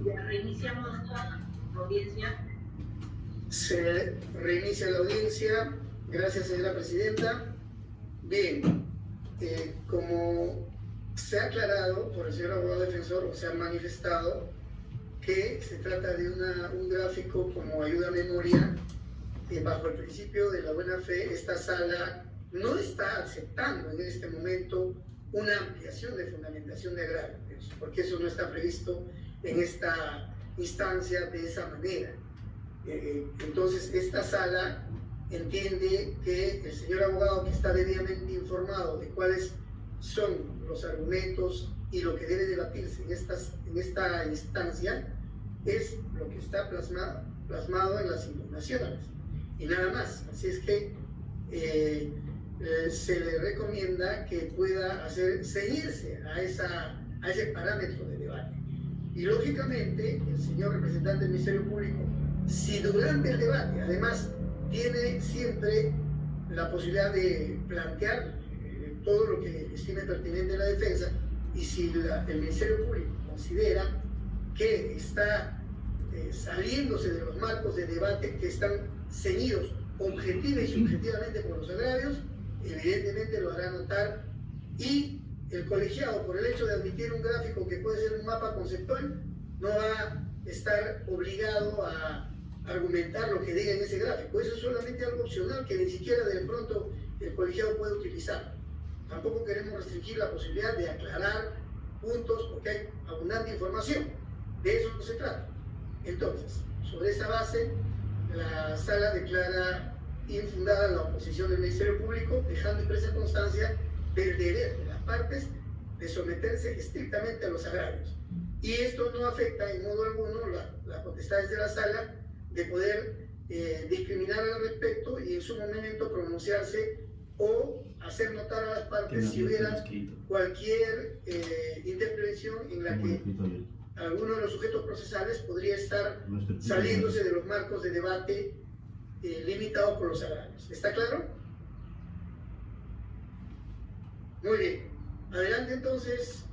Ya reiniciamos la audiencia. Se reinicia la audiencia. Gracias, señora presidenta. Bien, como se ha aclarado por el señor abogado defensor, o se ha manifestado que se trata de un gráfico como ayuda a memoria, bajo el principio de la buena fe, esta sala no está aceptando en este momento una ampliación de fundamentación de agravios, porque eso no está previsto en esta instancia de esa manera. Entonces, esta sala entiende que el señor abogado, que está debidamente informado de cuáles son los argumentos y lo que debe debatirse en esta instancia, es lo que está plasmado en las impugnaciones y nada más. Así es que se le recomienda que pueda ceñirse a ese parámetro de debate. Y lógicamente, el señor representante del Ministerio Público, si durante el debate, además, tiene siempre la posibilidad de plantear todo lo que estime pertinente la defensa, y si el Ministerio Público considera que está saliéndose de los marcos de debate que están ceñidos objetiva y subjetivamente por los agravios, evidentemente lo hará notar, y el colegiado, por el hecho de admitir un gráfico que puede ser un mapa conceptual, no va a estar obligado a argumentar lo que diga en ese gráfico. Eso es solamente algo opcional que ni siquiera de pronto el colegiado puede utilizar. Tampoco queremos restringir la posibilidad de aclarar puntos porque hay abundante información. De eso no se trata. Entonces, sobre esa base, la sala declara infundada la oposición del Ministerio Público, dejando impresa constancia del deber de las partes de someterse estrictamente a los agravios. Y esto no afecta en modo alguno las potestades de la sala de poder discriminar al respecto y en su momento pronunciarse o hacer notar a las partes si hubiera cualquier intervención en la que alguno de los sujetos procesales podría estar saliéndose de los marcos de debate limitados por los agravios. ¿Está claro? Muy bien. Adelante, entonces,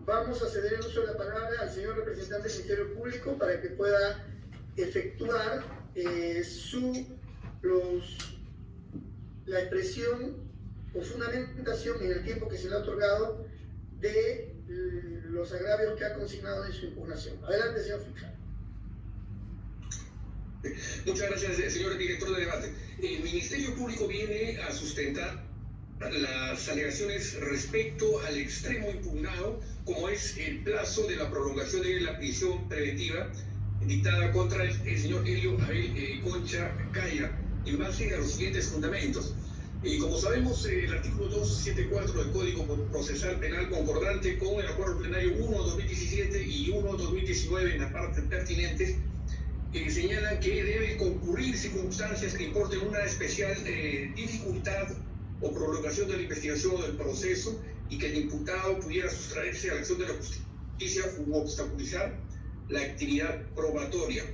vamos a ceder el uso de la palabra al señor representante del Ministerio Público para que pueda efectuar la expresión o fundamentación en el tiempo que se le ha otorgado de los agravios que ha consignado en su impugnación. Adelante, señor fiscal. Muchas gracias, señor director de debate. El Ministerio Público viene a sustentar las alegaciones respecto al extremo impugnado, como es el plazo de la prolongación de la prisión preventiva dictada contra el señor Helio Abel Concha Caya, en base a los siguientes fundamentos. Como sabemos, el artículo 274 del Código Procesal Penal, concordante con el acuerdo plenario 1/2017 y 1/2019 en las partes pertinentes, señalan que deben concurrir circunstancias que importen una especial dificultad o prolongación de la investigación o del proceso, y que el imputado pudiera sustraerse a la acción de la justicia u obstaculizar la actividad probatoria.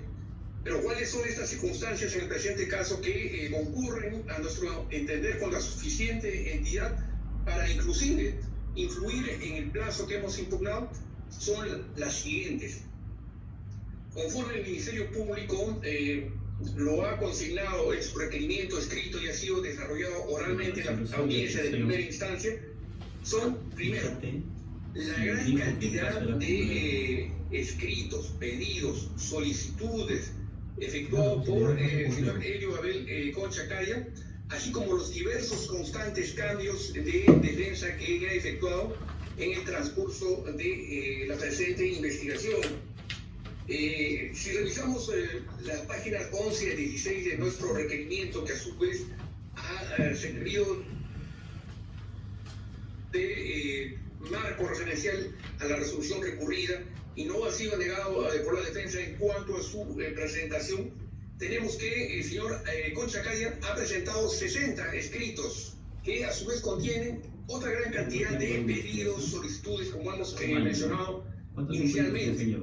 Pero ¿cuáles son estas circunstancias en el presente caso que concurren, a nuestro entender, con la suficiente entidad para inclusive influir en el plazo que hemos impugnado? Son las siguientes. Conforme el Ministerio Público lo ha consignado en su requerimiento escrito y ha sido desarrollado oralmente en la audiencia de primera instancia, son, primero, la gran cantidad de escritos, pedidos, solicitudes efectuados por el señor Helio Abel Concha Caya, así como los diversos constantes cambios de defensa que ella ha efectuado en el transcurso de la presente investigación. Si revisamos las páginas 11 a 16 de nuestro requerimiento, que a su vez ha servido de marco referencial a la resolución recurrida y no ha sido negado por la defensa en cuanto a su presentación, tenemos que el señor Concha Caya ha presentado 60 escritos que a su vez contienen otra gran cantidad de pedidos, solicitudes, como hemos mencionado inicialmente.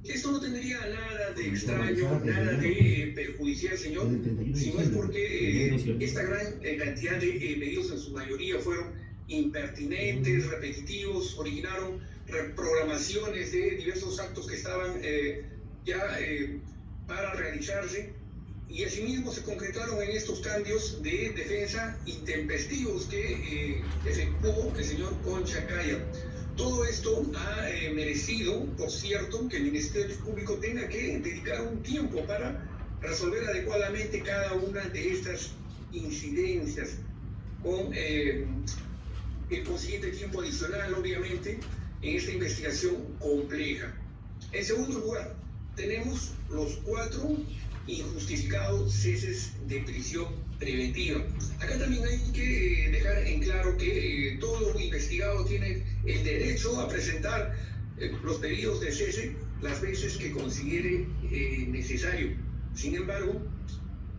Esto no tendría nada de extraño, nada de perjudicial judicial, señor, sino es porque esta gran cantidad de pedidos en su mayoría fueron impertinentes, repetitivos, originaron reprogramaciones de diversos actos que estaban para realizarse, y asimismo se concretaron en estos cambios de defensa intempestivos que efectuó el señor Concha Caya. Todo esto ha merecido, por cierto, que el Ministerio Público tenga que dedicar un tiempo para resolver adecuadamente cada una de estas incidencias, con el consiguiente tiempo adicional, obviamente, en esta investigación compleja. En segundo lugar, tenemos los 4 injustificados ceses de prisión preventiva. Acá también hay que dejar en claro que todo investigado tiene el derecho a presentar los pedidos de cese las veces que considere necesario. Sin embargo,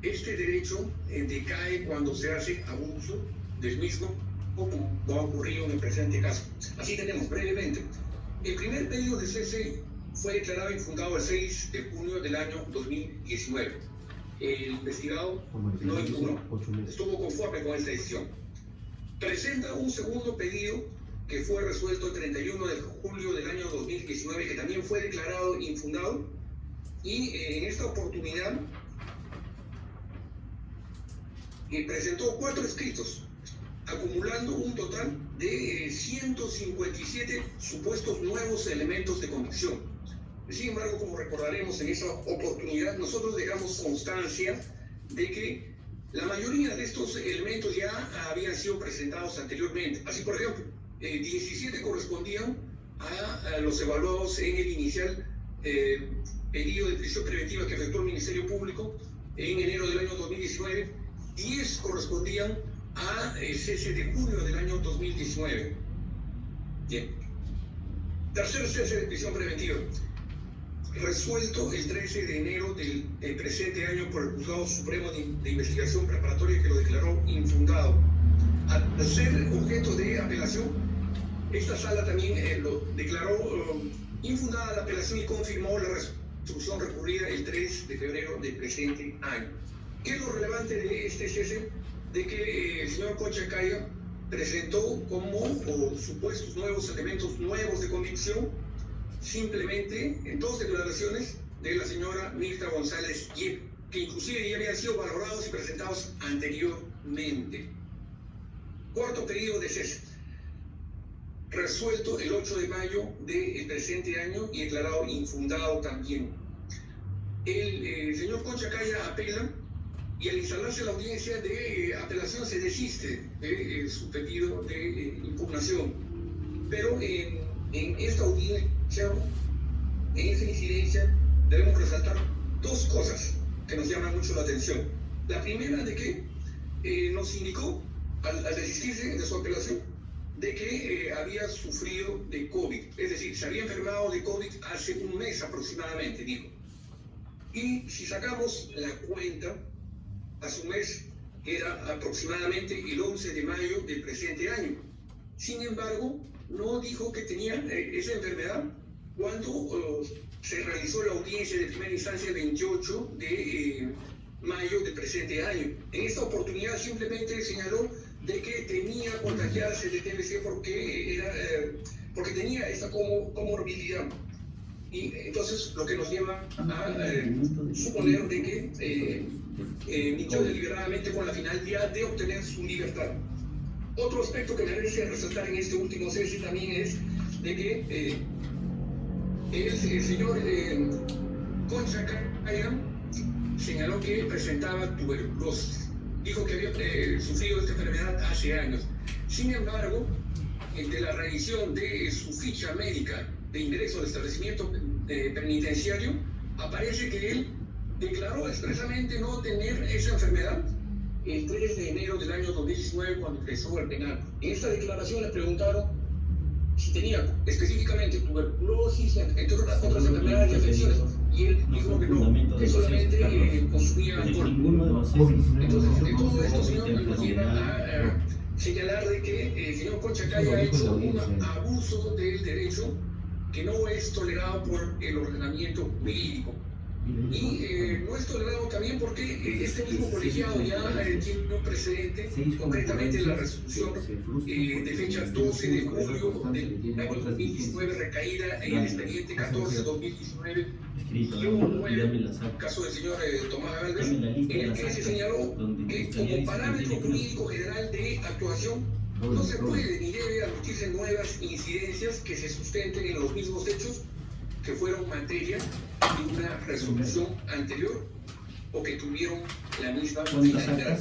este derecho decae cuando se hace abuso del mismo, como ha ocurrido en el presente caso. Así tenemos brevemente. El primer pedido de cese fue declarado infundado el 6 de junio del año 2019. El investigado no impugnó, estuvo conforme con esta decisión. Presenta un segundo pedido que fue resuelto el 31 de julio del año 2019, que también fue declarado infundado, y en esta oportunidad presentó 4 escritos, acumulando un total de 157 supuestos nuevos elementos de convicción. Sin embargo, como recordaremos, en esa oportunidad nosotros dejamos constancia de que la mayoría de estos elementos ya habían sido presentados anteriormente. Así, por ejemplo, 17 correspondían a los evaluados en el inicial pedido de prisión preventiva que efectuó el Ministerio Público en enero del año 2019. 10 correspondían a cese de junio del año 2019. Bien. Tercer cese de prisión preventiva, resuelto el 13 de enero del presente año por el Juzgado Supremo de Investigación Preparatoria, que lo declaró infundado. Al ser objeto de apelación, esta sala también lo declaró infundada la apelación y confirmó la resolución recurrida el 3 de febrero del presente año. ¿Qué es lo relevante de este cese? De que el señor Concha Caya presentó como supuestos nuevos elementos nuevos de convicción simplemente en 2 declaraciones de la señora Mirta González Yep, que inclusive ya habían sido valorados y presentados anteriormente. Cuarto pedido de cese, resuelto el 8 de mayo del presente año y declarado infundado también. El señor Concha Caya apela, y al instalarse la audiencia de apelación se desiste de su pedido de impugnación. Pero en esta audiencia, en esta incidencia, debemos resaltar 2 cosas que nos llaman mucho la atención. La primera, de que nos indicó, al desistirse de su apelación, de que había sufrido de COVID, es decir, se había enfermado de COVID hace un mes aproximadamente, dijo. Y si sacamos la cuenta, a su mes era aproximadamente el 11 de mayo del presente año. Sin embargo, no dijo que tenía esa enfermedad cuando se realizó la audiencia de primera instancia el 28 de mayo del presente año. En esta oportunidad simplemente señaló de que tenía contagiarse de TBC porque tenía esta comorbilidad. Y entonces lo que nos lleva a suponer de que mintió deliberadamente con la finalidad de obtener su libertad. Otro aspecto que merece resaltar en este último cese también es de que el señor Concha Caya señaló que presentaba tuberculosis. Dijo que había sufrido esta enfermedad hace años. Sin embargo, de la revisión de su ficha médica de ingreso al establecimiento penitenciario, aparece que él declaró expresamente no tener esa enfermedad el 3 de enero del año 2019 cuando ingresó al penal. En esta declaración le preguntaron si tenía específicamente tuberculosis, entre otras enfermedades y afecciones, y él dijo que no, que solamente consumía alcohol. Entonces, de todo esto, señor, nos lleva a señalar de que el señor Concha Caya ha hecho un abuso del derecho que no es tolerado por el ordenamiento jurídico. Y no es tolerado también porque este mismo colegiado ya tiene un precedente, concretamente la resolución de fecha 12 de julio del año 2019, recaída en el expediente 14-2019, caso del señor Tomás Gálvez, en el que se señaló que como parámetro jurídico general de actuación no se puede ni debe admitirse nuevas incidencias que se sustenten en los mismos hechos que fueron materia de una resolución anterior o que tuvieron la misma finalidad.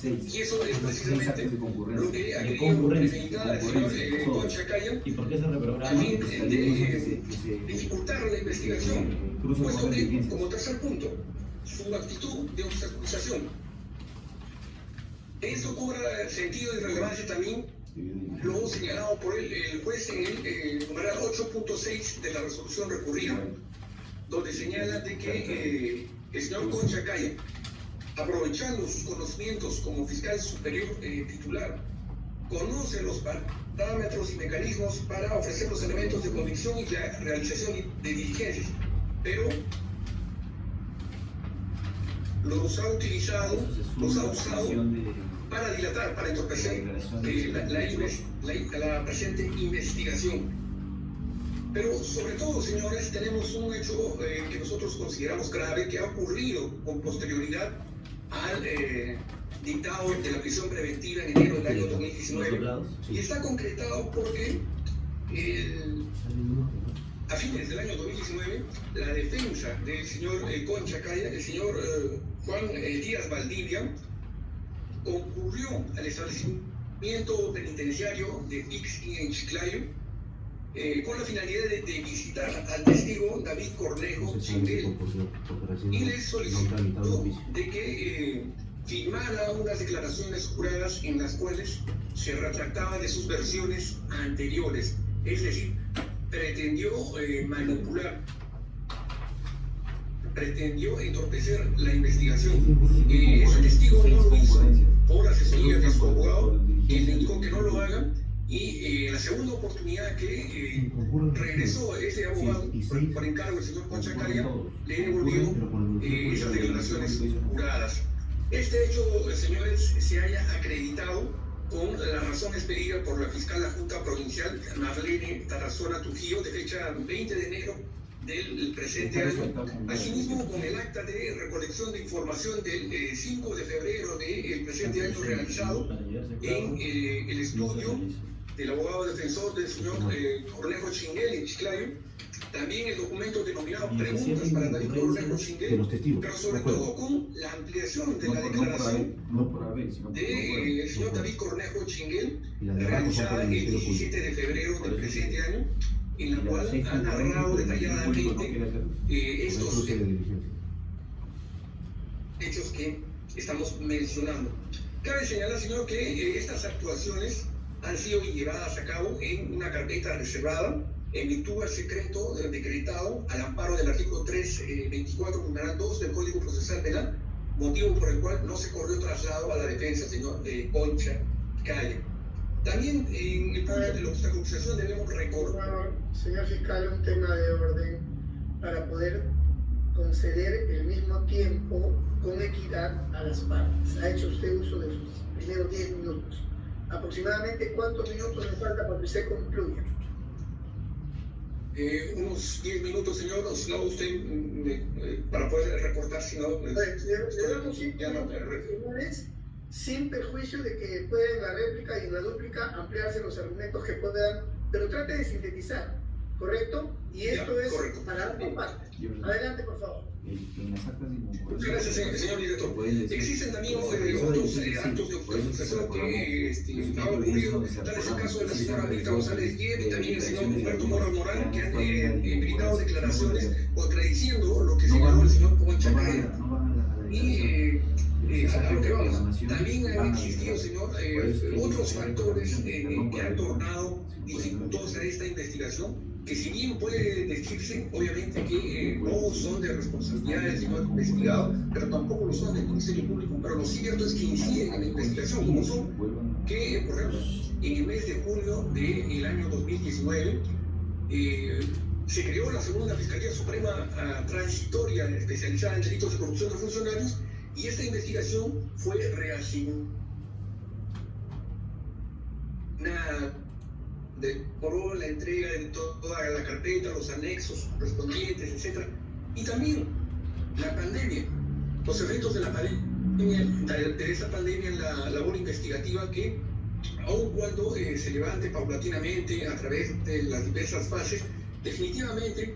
Y eso es precisamente lo que ha querido presentar el señor Concha Caya, a fin de dificultar la investigación, puesto que, como tercer punto, su actitud de obstaculización. Esto cobra sentido y relevancia también lo señalado por el juez en el numeral 8.6 de la resolución recurrida, donde señala de que el señor Concha Caya, aprovechando sus conocimientos como fiscal superior titular, conoce los parámetros y mecanismos para ofrecer los elementos de convicción y la realización de diligencias, pero los ha utilizado, los ha usado para dilatar, para entorpecer la presente investigación. Pero sobre todo, señores, tenemos un hecho que nosotros consideramos grave, que ha ocurrido con posterioridad al dictado de la prisión preventiva en enero del año 2019, y está concretado porque a fines del año 2019, la defensa del señor Concha Caya, el señor Juan Díaz Valdivia, concurrió al establecimiento penitenciario de Ixqui en Chiclayo con la finalidad de visitar al testigo David Cornejo Chinguel y le solicitó de que firmara unas declaraciones juradas en las cuales se retractaba de sus versiones anteriores, es decir, pretendió manipular, pretendió entorpecer la investigación. Ese testigo no lo hizo por asesoría de su abogado, quien le indicó que no lo haga, y la segunda oportunidad que regresó ese abogado por encargo del señor Concha Caya, le devolvió esas declaraciones juradas. Este hecho, señores, se haya acreditado con la razón expedida por la fiscal adjunta provincial Marlene Tarazona Trujillo de fecha 20 de enero del presente año, asimismo con el acta de recolección de información del 5 de febrero del presente año realizado en el estudio del abogado defensor del señor Cornejo Chinguel en Chiclayo, también el documento denominado Preguntas para David Cornejo Chinguel, pero sobre todo con la ampliación de la declaración del señor David Cornejo Chinguel, realizada el 17 de febrero del presente año, en la cual ha narrado detalladamente estos hechos que estamos mencionando. Cabe señalar, señor, que estas actuaciones han sido llevadas a cabo en una carpeta reservada en virtud al secreto decretado al amparo del artículo 324, numeral 2 del Código Procesal Penal, motivo por el cual no se corrió traslado a la defensa, señor Concha Caya. También en el punto de la obstaculización debemos recordar. Señor fiscal, un tema de orden para poder conceder el mismo tiempo con equidad a las partes. Ha hecho usted uso de sus primeros 10 minutos. Aproximadamente, ¿cuántos minutos le falta para que usted concluya? Unos 10 minutos, señor, o si no, usted, para poder recortar, si no... Le damos 5 minutos, señores, sin perjuicio de que pueden en la réplica y en la dúplica ampliarse los argumentos que puedan, pero trate de sintetizar, ¿correcto? Y esto es correcto. Para ambas partes. Adelante, por favor. Muchas gracias, señor director. Existen también otros actos de obstaculización que han ocurrido, tal es el caso de la señora Rita González Guillén y también el señor Humberto Mora Morán, que han brindado declaraciones contradiciendo lo que señaló el señor Concha Caya. Y a lo que vamos, también han existido, señor, otros factores que han tornado dificultosa esta investigación, que si bien puede decirse, obviamente, que no son de responsabilidad del señor investigado, pero tampoco lo son del Ministerio Público, pero lo cierto es que inciden en la investigación, como son que, por ejemplo, en el mes de julio del año 2019, se creó la segunda Fiscalía Suprema Transitoria especializada en delitos de corrupción de funcionarios y esta investigación fue reasignada por la entrega de toda la carpeta, los anexos correspondientes, etc. Y también la pandemia, los efectos de la pandemia, de esa pandemia en la labor investigativa que, aun cuando se levante paulatinamente a través de las diversas fases, definitivamente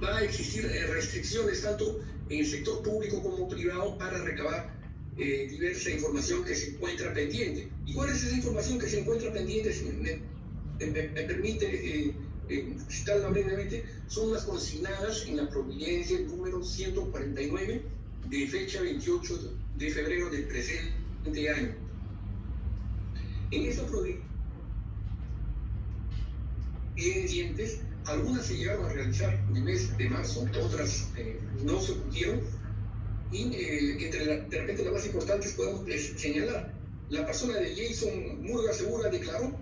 va a existir restricciones tanto en el sector público como privado para recabar diversa información que se encuentra pendiente. ¿Y cuál es esa información que se encuentra pendiente? Si me permite citarla brevemente, son las consignadas en la providencia número 149 de fecha 28 de febrero del presente año. En esta providencia, algunas se llegaron a realizar en el mes de marzo, otras no se cumplieron, y de repente las más importantes podemos señalar. La persona de Jason Murga Segura declaró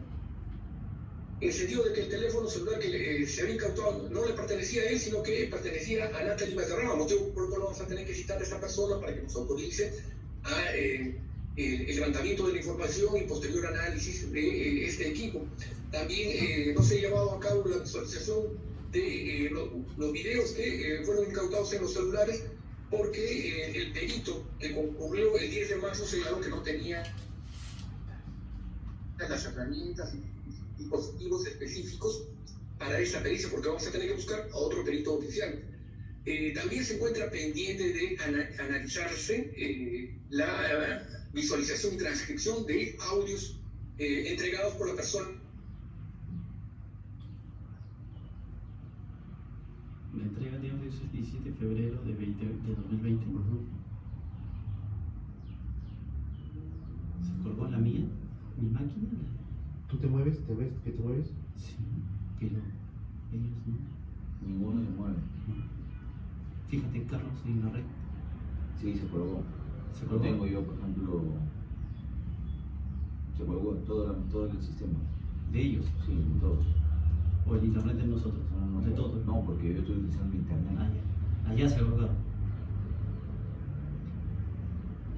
en el sentido de que el teléfono celular que se había incautado no le pertenecía a él, sino que pertenecía a Natalie Valderrama, motivo por el cual vamos a tener que citar a esta persona para que nos autorice a el levantamiento de la información y posterior análisis de este equipo. También no se ha llevado a cabo la visualización de los videos que fueron incautados en los celulares porque el perito que concurrió el 10 de marzo señaló que no tenía las herramientas y dispositivos específicos para esa pericia, porque vamos a tener que buscar a otro perito oficial. También se encuentra pendiente de analizarse la visualización y transcripción de audios entregados por la persona. La entrega de audios es 17 de febrero de 2020. ¿Se colgó la mía? ¿Mi máquina? ¿Tú te mueves? ¿Te ves que te mueves? Sí, pero ellos no. Ninguno se mueve. Fíjate, Carlos, en la red. Sí, se colgó. ¿Se Lo colgó? tengo yo, por ejemplo. Se colgó todo el sistema. ¿De ellos? Sí, todos. ¿O el internet de nosotros? ¿De todos? No, porque yo estoy utilizando internet. Allá se colgaron.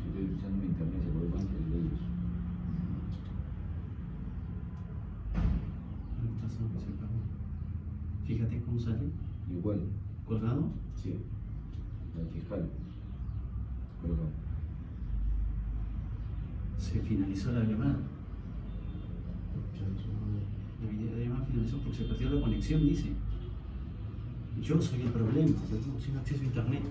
Si estoy utilizando mi internet, se colgó antes de ellos. Fíjate cómo sale. Igual. ¿Colgado? Sí. El fiscal. Colgado. Se finalizó la llamada. La videollamada finalizó porque se perdió la conexión, dice. Yo soy el problema, sin acceso a internet.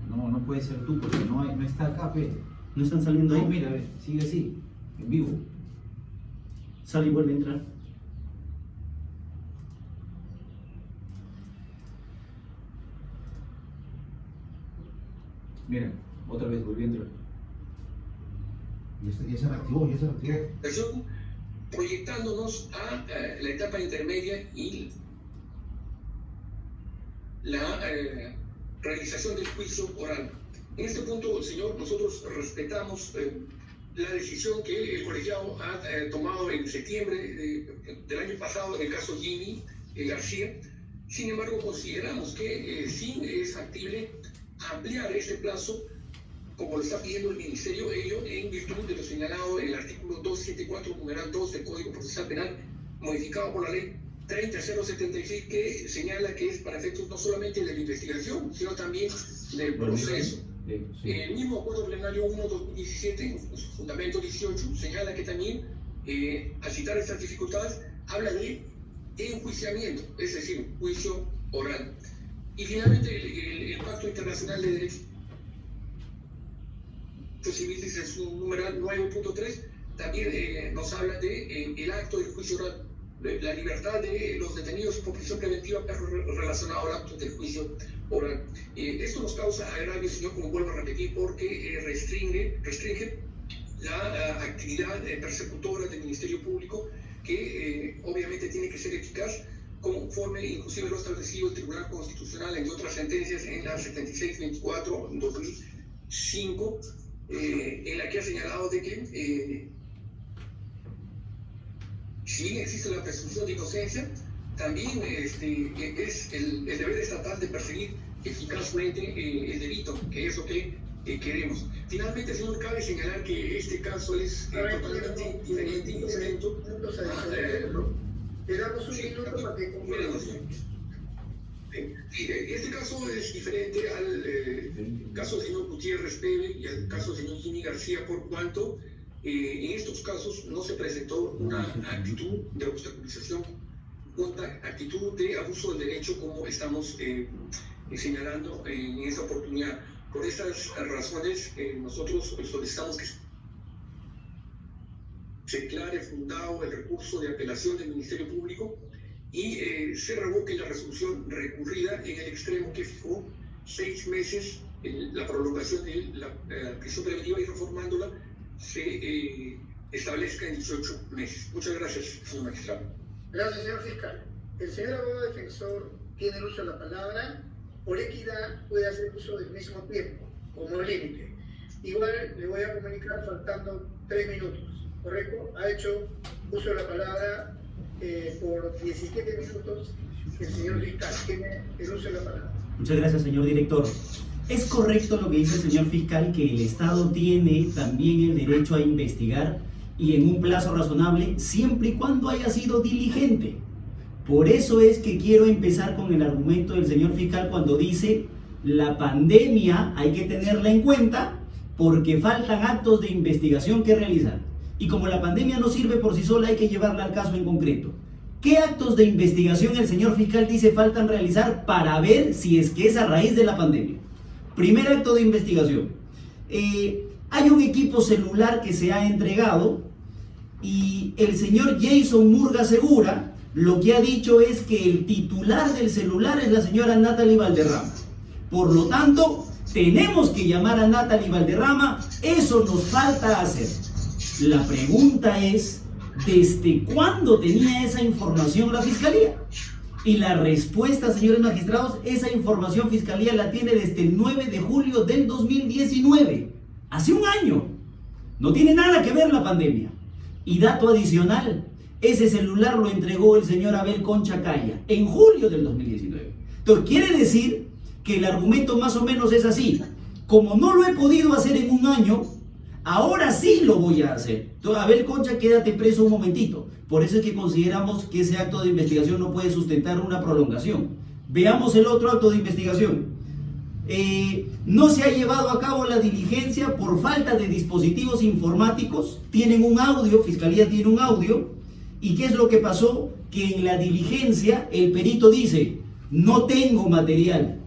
No puede ser tú porque no está acá, pe. ¿No están saliendo ahí? No, mira, ve, sigue así, en vivo. Sale y vuelve a entrar. Mira, otra vez volví a entrar. Ya se reactivó, ya se reactivó. Proyectándonos a la etapa intermedia y la realización del juicio oral. En este punto, señor, nosotros respetamos la decisión que el colegiado ha tomado en septiembre del año pasado en el caso Jimmy García. Sin embargo, consideramos que sí es factible ampliar este plazo, como lo está pidiendo el Ministerio, ello en virtud de lo señalado en el artículo 274, numeral 2 del Código Procesal Penal, modificado por la ley 30076, que señala que es para efectos no solamente de la investigación, sino también del proceso. Sí. El mismo Acuerdo Plenario 1-2017, en su fundamento 18, señala que también, al citar estas dificultades, habla de enjuiciamiento, es decir, juicio oral. Y finalmente, el Pacto Internacional de Derechos Civiles en su numeral 9.3 también nos habla de el acto del juicio oral, la libertad de los detenidos por prisión preventiva relacionado al acto del juicio oral. Esto nos causa agravio, señor, como vuelvo a repetir, porque restringe la actividad persecutora del Ministerio Público, que obviamente tiene que ser eficaz, conforme inclusive lo ha establecido el Tribunal Constitucional, entre otras sentencias, en la 7624-2005, en la que ha señalado de que si bien existe la presunción de inocencia, también es el deber estatal de perseguir eficazmente el delito, que es lo que queremos. Finalmente, señor, cabe señalar que este caso es totalmente diferente y distinto. Le damos un minuto para que concluya. Este caso es diferente al caso del señor Gutiérrez Pebe y al caso del señor Jimmy García, por cuanto en estos casos no se presentó una actitud de obstaculización, una actitud de abuso del derecho, como estamos señalando en esta oportunidad. Por estas razones, nosotros solicitamos que se declare fundado el recurso de apelación del Ministerio Público y se revoque la resolución recurrida en el extremo que fijó 6 meses la prolongación de la prisión preventiva, y reformándola se establezca en 18 meses. Muchas gracias, señor magistrado. Gracias, señor fiscal. El señor abogado defensor tiene el uso de la palabra. Por equidad puede hacer uso del mismo tiempo, como límite. Igual le voy a comunicar faltando 3 minutos, ¿correcto? Ha hecho uso de la palabra por 17 minutos el señor fiscal. Tiene el uso de la palabra. Muchas gracias, señor director. Es correcto lo que dice el señor fiscal, que el Estado tiene también el derecho a investigar y en un plazo razonable, siempre y cuando haya sido diligente. Por eso es que quiero empezar con el argumento del señor fiscal cuando dice: la pandemia hay que tenerla en cuenta porque faltan actos de investigación que realizar. Y como la pandemia no sirve por sí sola, hay que llevarla al caso en concreto. ¿Qué actos de investigación el señor fiscal dice faltan realizar para ver si es que es a raíz de la pandemia? Primer acto de investigación. Hay un equipo celular que se ha entregado y el señor Jason Murga Segura lo que ha dicho es que el titular del celular es la señora Natalie Valderrama. Por lo tanto, tenemos que llamar a Natalie Valderrama. Eso nos falta hacer. La pregunta es: ¿desde cuándo tenía esa información la Fiscalía? Y la respuesta, señores magistrados, esa información Fiscalía la tiene desde el 9 de julio del 2019. Hace un año. No tiene nada que ver la pandemia. Y dato adicional: ese celular lo entregó el señor Abel Concha Caya en julio del 2019. Entonces, quiere decir que el argumento más o menos es así: como no lo he podido hacer en un año, ahora sí lo voy a hacer. Entonces, Abel Concha, quédate preso un momentito. Por eso es que consideramos que ese acto de investigación no puede sustentar una prolongación. Veamos el otro acto de investigación. No se ha llevado a cabo la diligencia por falta de dispositivos informáticos. Tienen un audio, Fiscalía tiene un audio. ¿Y qué es lo que pasó? Que en la diligencia el perito dice: no tengo material,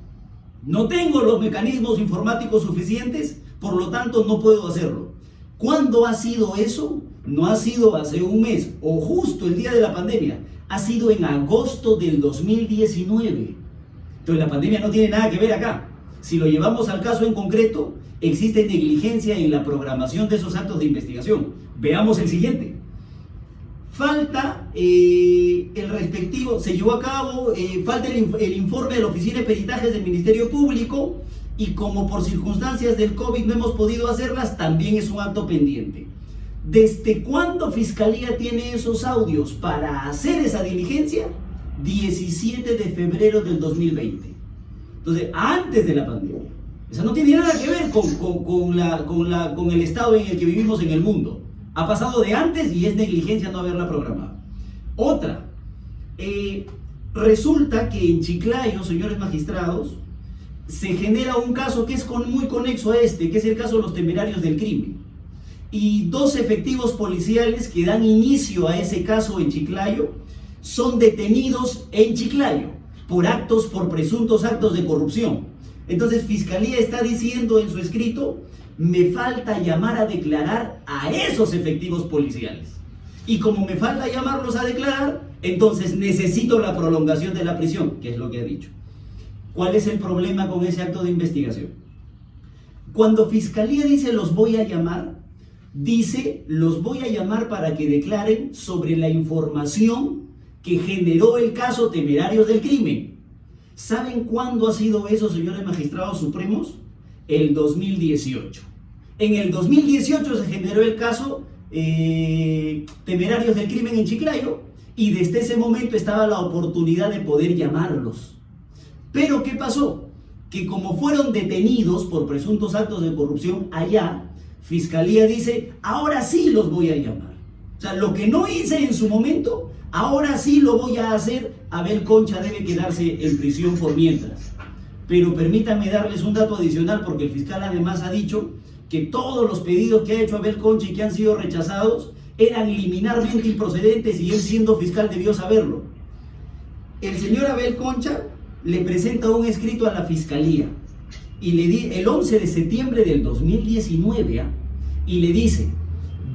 no tengo los mecanismos informáticos suficientes, por lo tanto no puedo hacerlo. ¿Cuándo ha sido eso? No ha sido hace un mes o justo el día de la pandemia, ha sido en agosto del 2019. Entonces la pandemia no tiene nada que ver acá. Si lo llevamos al caso en concreto, existe negligencia en la programación de esos actos de investigación. Veamos el siguiente. Falta el respectivo, se llevó a cabo, falta el informe de la Oficina de Peritajes del Ministerio Público, y como por circunstancias del COVID no hemos podido hacerlas, también es un acto pendiente. ¿Desde cuándo Fiscalía tiene esos audios para hacer esa diligencia? 17 de febrero del 2020. Entonces, antes de la pandemia. Eso no tiene nada que ver con el estado en el que vivimos en el mundo. Ha pasado de antes y es negligencia no haberla programado. Otra, resulta que en Chiclayo, señores magistrados, se genera un caso que es muy conexo a este, que es el caso de los temerarios del crimen. Y 2 efectivos policiales que dan inicio a ese caso en Chiclayo son detenidos en Chiclayo por presuntos actos de corrupción. Entonces Fiscalía está diciendo en su escrito: me falta llamar a declarar a esos efectivos policiales. Y como me falta llamarlos a declarar, entonces necesito la prolongación de la prisión, que es lo que ha dicho. ¿Cuál es el problema con ese acto de investigación? Cuando Fiscalía dice los voy a llamar, dice los voy a llamar para que declaren sobre la información que generó el caso Temerarios del Crimen. ¿Saben cuándo ha sido eso, señores magistrados supremos? El 2018. En el 2018 se generó el caso temerarios del crimen en Chiclayo, y desde ese momento estaba la oportunidad de poder llamarlos. Pero ¿qué pasó? Que como fueron detenidos por presuntos actos de corrupción allá, Fiscalía dice, ahora sí los voy a llamar. O sea, lo que no hice en su momento, ahora sí lo voy a hacer. Abel Concha debe quedarse en prisión por mientras. Pero permítanme darles un dato adicional, porque el fiscal además ha dicho que todos los pedidos que ha hecho Abel Concha y que han sido rechazados eran liminarmente improcedentes, y él, siendo fiscal, debió saberlo. El señor Abel Concha le presenta un escrito a la Fiscalía y el 11 de septiembre del 2019, y le dice,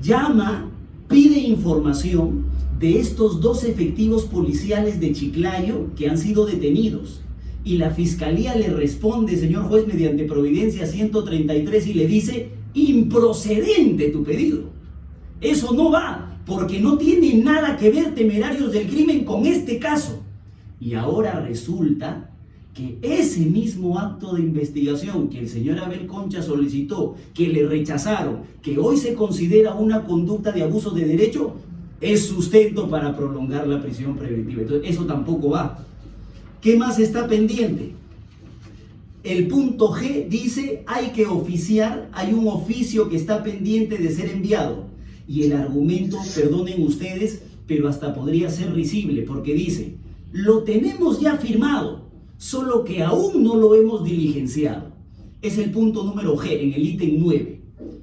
llama, pide información de estos 2 efectivos policiales de Chiclayo que han sido detenidos. Y la Fiscalía le responde, señor juez, mediante providencia 133, y le dice, improcedente tu pedido. Eso no va, porque no tiene nada que ver temerarios del crimen con este caso. Y ahora resulta que ese mismo acto de investigación que el señor Abel Concha solicitó, que le rechazaron, que hoy se considera una conducta de abuso de derecho, es sustento para prolongar la prisión preventiva. Entonces, eso tampoco va. ¿Qué más está pendiente? El punto G dice, hay que oficiar, hay un oficio que está pendiente de ser enviado. Y el argumento, perdonen ustedes, pero hasta podría ser risible, porque dice, lo tenemos ya firmado, solo que aún no lo hemos diligenciado. Es el punto número G, en el ítem 9.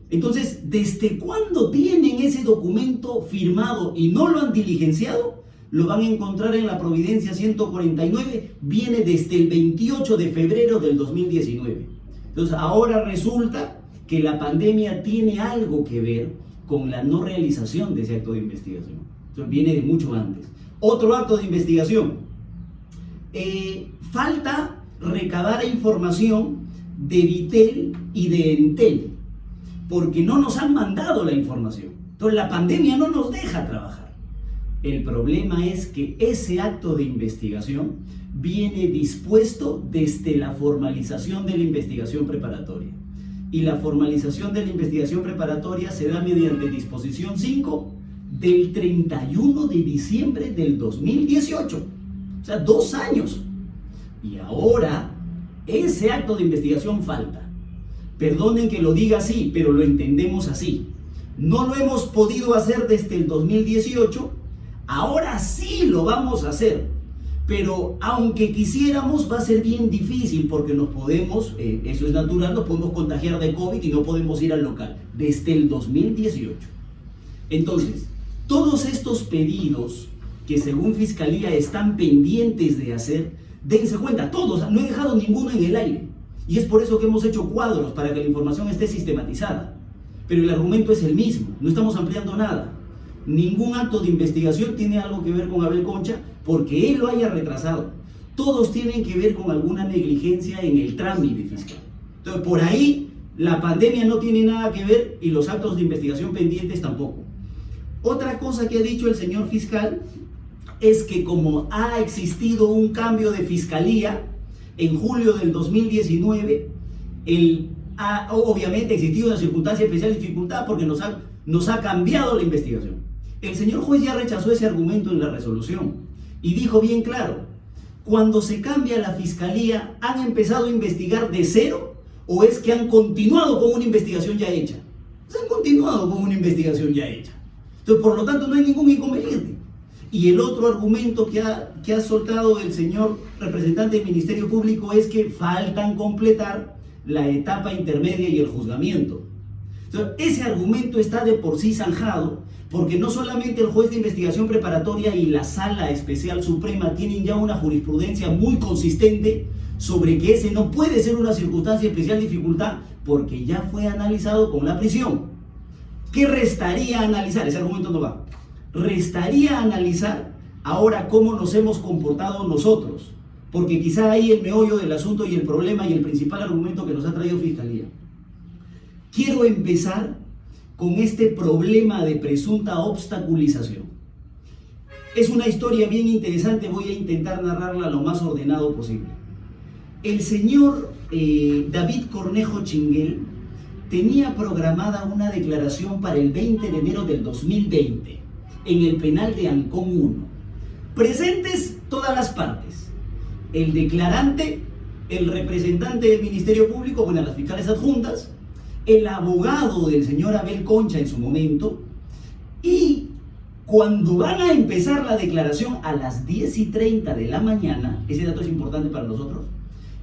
Entonces, ¿desde cuándo tienen ese documento firmado y no lo han diligenciado? Lo van a encontrar en la providencia 149, viene desde el 28 de febrero del 2019. Entonces, ahora resulta que la pandemia tiene algo que ver con la no realización de ese acto de investigación. Entonces, viene de mucho antes. Otro acto de investigación. Falta recabar información de Vitel y de Entel, porque no nos han mandado la información. Entonces, la pandemia no nos deja trabajar. El problema es que ese acto de investigación viene dispuesto desde la formalización de la investigación preparatoria. Y la formalización de la investigación preparatoria se da mediante disposición 5 del 31 de diciembre del 2018. O sea, 2 años. Y ahora, ese acto de investigación falta. Perdonen que lo diga así, pero lo entendemos así. No lo hemos podido hacer desde el 2018, ahora sí lo vamos a hacer. Pero aunque quisiéramos, va a ser bien difícil, porque nos podemos, eso es natural, nos podemos contagiar de COVID y no podemos ir al local. Desde el 2018. Entonces, todos estos pedidos que según Fiscalía están pendientes de hacer, dense cuenta, todos, no he dejado ninguno en el aire. Y es por eso que hemos hecho cuadros, para que la información esté sistematizada. Pero el argumento es el mismo, no estamos ampliando nada. Ningún acto de investigación tiene algo que ver con Abel Concha, porque él lo haya retrasado. Todos tienen que ver con alguna negligencia en el trámite fiscal. Entonces, por ahí, la pandemia no tiene nada que ver, y los actos de investigación pendientes tampoco. Otra cosa que ha dicho el señor fiscal es que como ha existido un cambio de fiscalía en julio del 2019, obviamente ha existido una circunstancia de especial dificultad, porque nos ha cambiado la investigación. El señor juez ya rechazó ese argumento en la resolución y dijo bien claro, cuando se cambia la fiscalía, ¿han empezado a investigar de cero o es que han continuado con una investigación ya hecha? Pues han continuado con una investigación ya hecha. Entonces, por lo tanto, no hay ningún inconveniente. Y el otro argumento que ha soltado el señor representante del Ministerio Público es que faltan completar la etapa intermedia y el juzgamiento. Entonces, ese argumento está de por sí zanjado, porque no solamente el juez de investigación preparatoria y la Sala Especial Suprema tienen ya una jurisprudencia muy consistente sobre que ese no puede ser una circunstancia de especial dificultad, porque ya fue analizado con la prisión. ¿Qué restaría analizar? Ese argumento no va. Restaría analizar ahora cómo nos hemos comportado nosotros, porque quizá ahí el meollo del asunto y el problema y el principal argumento que nos ha traído Fiscalía. Quiero empezar con este problema de presunta obstaculización. Es una historia bien interesante, voy a intentar narrarla lo más ordenado posible. El señor David Cornejo Chinguel tenía programada una declaración para el 20 de enero del 2020 en el penal de Ancón 1. Presentes todas las partes. El declarante, el representante del Ministerio Público, bueno, las fiscales adjuntas, el abogado del señor Abel Concha en su momento, y cuando van a empezar la declaración a las 10:30 de la mañana, ese dato es importante para nosotros,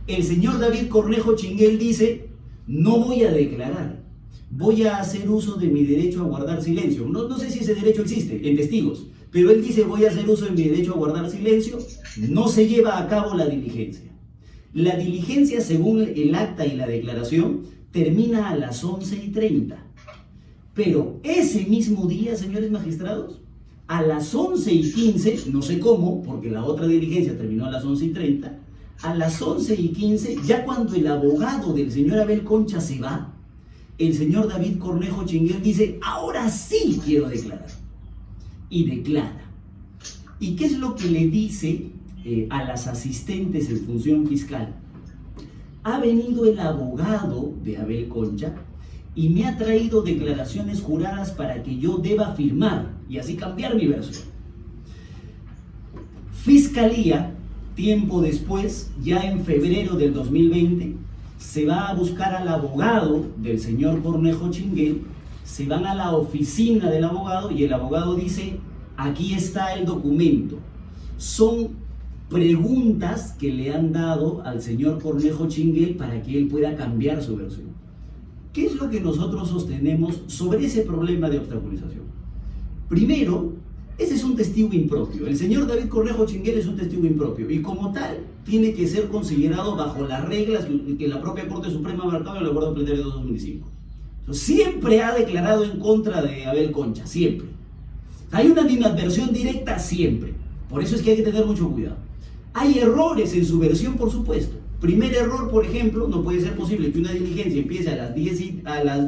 el señor David Cornejo Chinguel dice: no voy a declarar, voy a hacer uso de mi derecho a guardar silencio. No sé si ese derecho existe en testigos, pero él dice: voy a hacer uso de mi derecho a guardar silencio. No se lleva a cabo la diligencia. La diligencia, según el acta y la declaración, termina a las 11:30. Pero ese mismo día, señores magistrados, a las 11:15, no sé cómo, porque la otra diligencia terminó a las 11:30, a las 11:15, ya cuando el abogado del señor Abel Concha se va, el señor David Cornejo Chinguel dice: ahora sí quiero declarar. Y declara. ¿Y qué es lo que le dice a las asistentes en función fiscal? Ha venido el abogado de Abel Concha y me ha traído declaraciones juradas para que yo deba firmar y así cambiar mi versión. Fiscalía, tiempo después, ya en febrero del 2020, se va a buscar al abogado del señor Cornejo Chinguel, se van a la oficina del abogado y el abogado dice: aquí está el documento. Son preguntas que le han dado al señor Cornejo Chinguel para que él pueda cambiar su versión. ¿Qué es lo que nosotros sostenemos sobre ese problema de obstaculización? Primero, ese es un testigo impropio. El señor David Cornejo Chinguel es un testigo impropio y como tal tiene que ser considerado bajo las reglas que la propia Corte Suprema ha marcado en el acuerdo plenario de 2005. Entonces, siempre ha declarado en contra de Abel Concha, siempre. Hay una animadversión directa siempre. Por eso es que hay que tener mucho cuidado. Hay errores en su versión, por supuesto. Primer error, por ejemplo, no puede ser posible que una diligencia empiece a las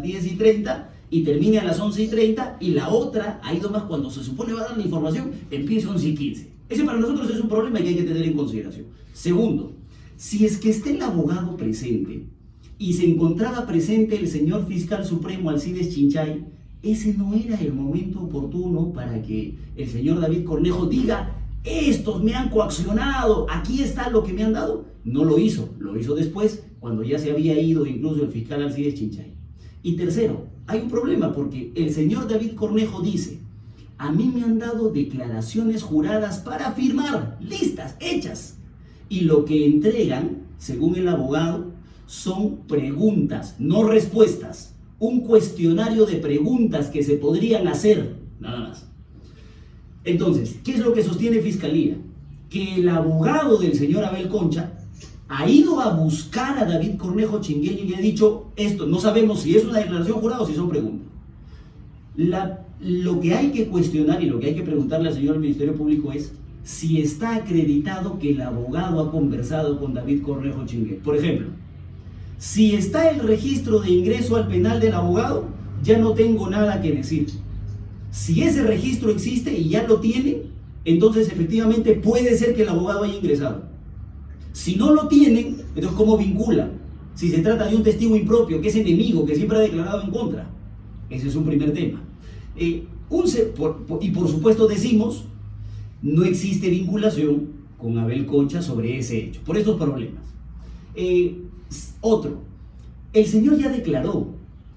10:30 y termine a las 11:30 y la otra, ahí nomás cuando se supone va a dar la información, empiece a 11:15. Ese para nosotros es un problema que hay que tener en consideración. Segundo, si es que está el abogado presente y se encontraba presente el señor fiscal supremo Alcides Chinchay, ese no era el momento oportuno para que el señor David Cornejo diga: estos me han coaccionado, aquí está lo que me han dado. No lo hizo después, cuando ya se había ido incluso el fiscal Alcides Chinchay. Y tercero, hay un problema porque el señor David Cornejo dice: a mí me han dado declaraciones juradas para firmar, listas, hechas. Y lo que entregan, según el abogado, son preguntas, no respuestas. Un cuestionario de preguntas que se podrían hacer, nada más. Entonces, ¿qué es lo que sostiene Fiscalía? Que el abogado del señor Abel Concha ha ido a buscar a David Cornejo Chinguel y le ha dicho esto. No sabemos si es una declaración jurada o si son preguntas. Lo que hay que cuestionar y lo que hay que preguntarle al señor Ministerio Público es si está acreditado que el abogado ha conversado con David Cornejo Chinguel. Por ejemplo, si está el registro de ingreso al penal del abogado, ya no tengo nada que decir. Si ese registro existe y ya lo tienen, entonces efectivamente puede ser que el abogado haya ingresado. Si no lo tienen, entonces ¿cómo vinculan? Si se trata de un testigo impropio, que es enemigo, que siempre ha declarado en contra. Ese es un primer tema. Y por supuesto decimos, no existe vinculación con Abel Concha sobre ese hecho, por estos problemas. Otro, el señor ya declaró,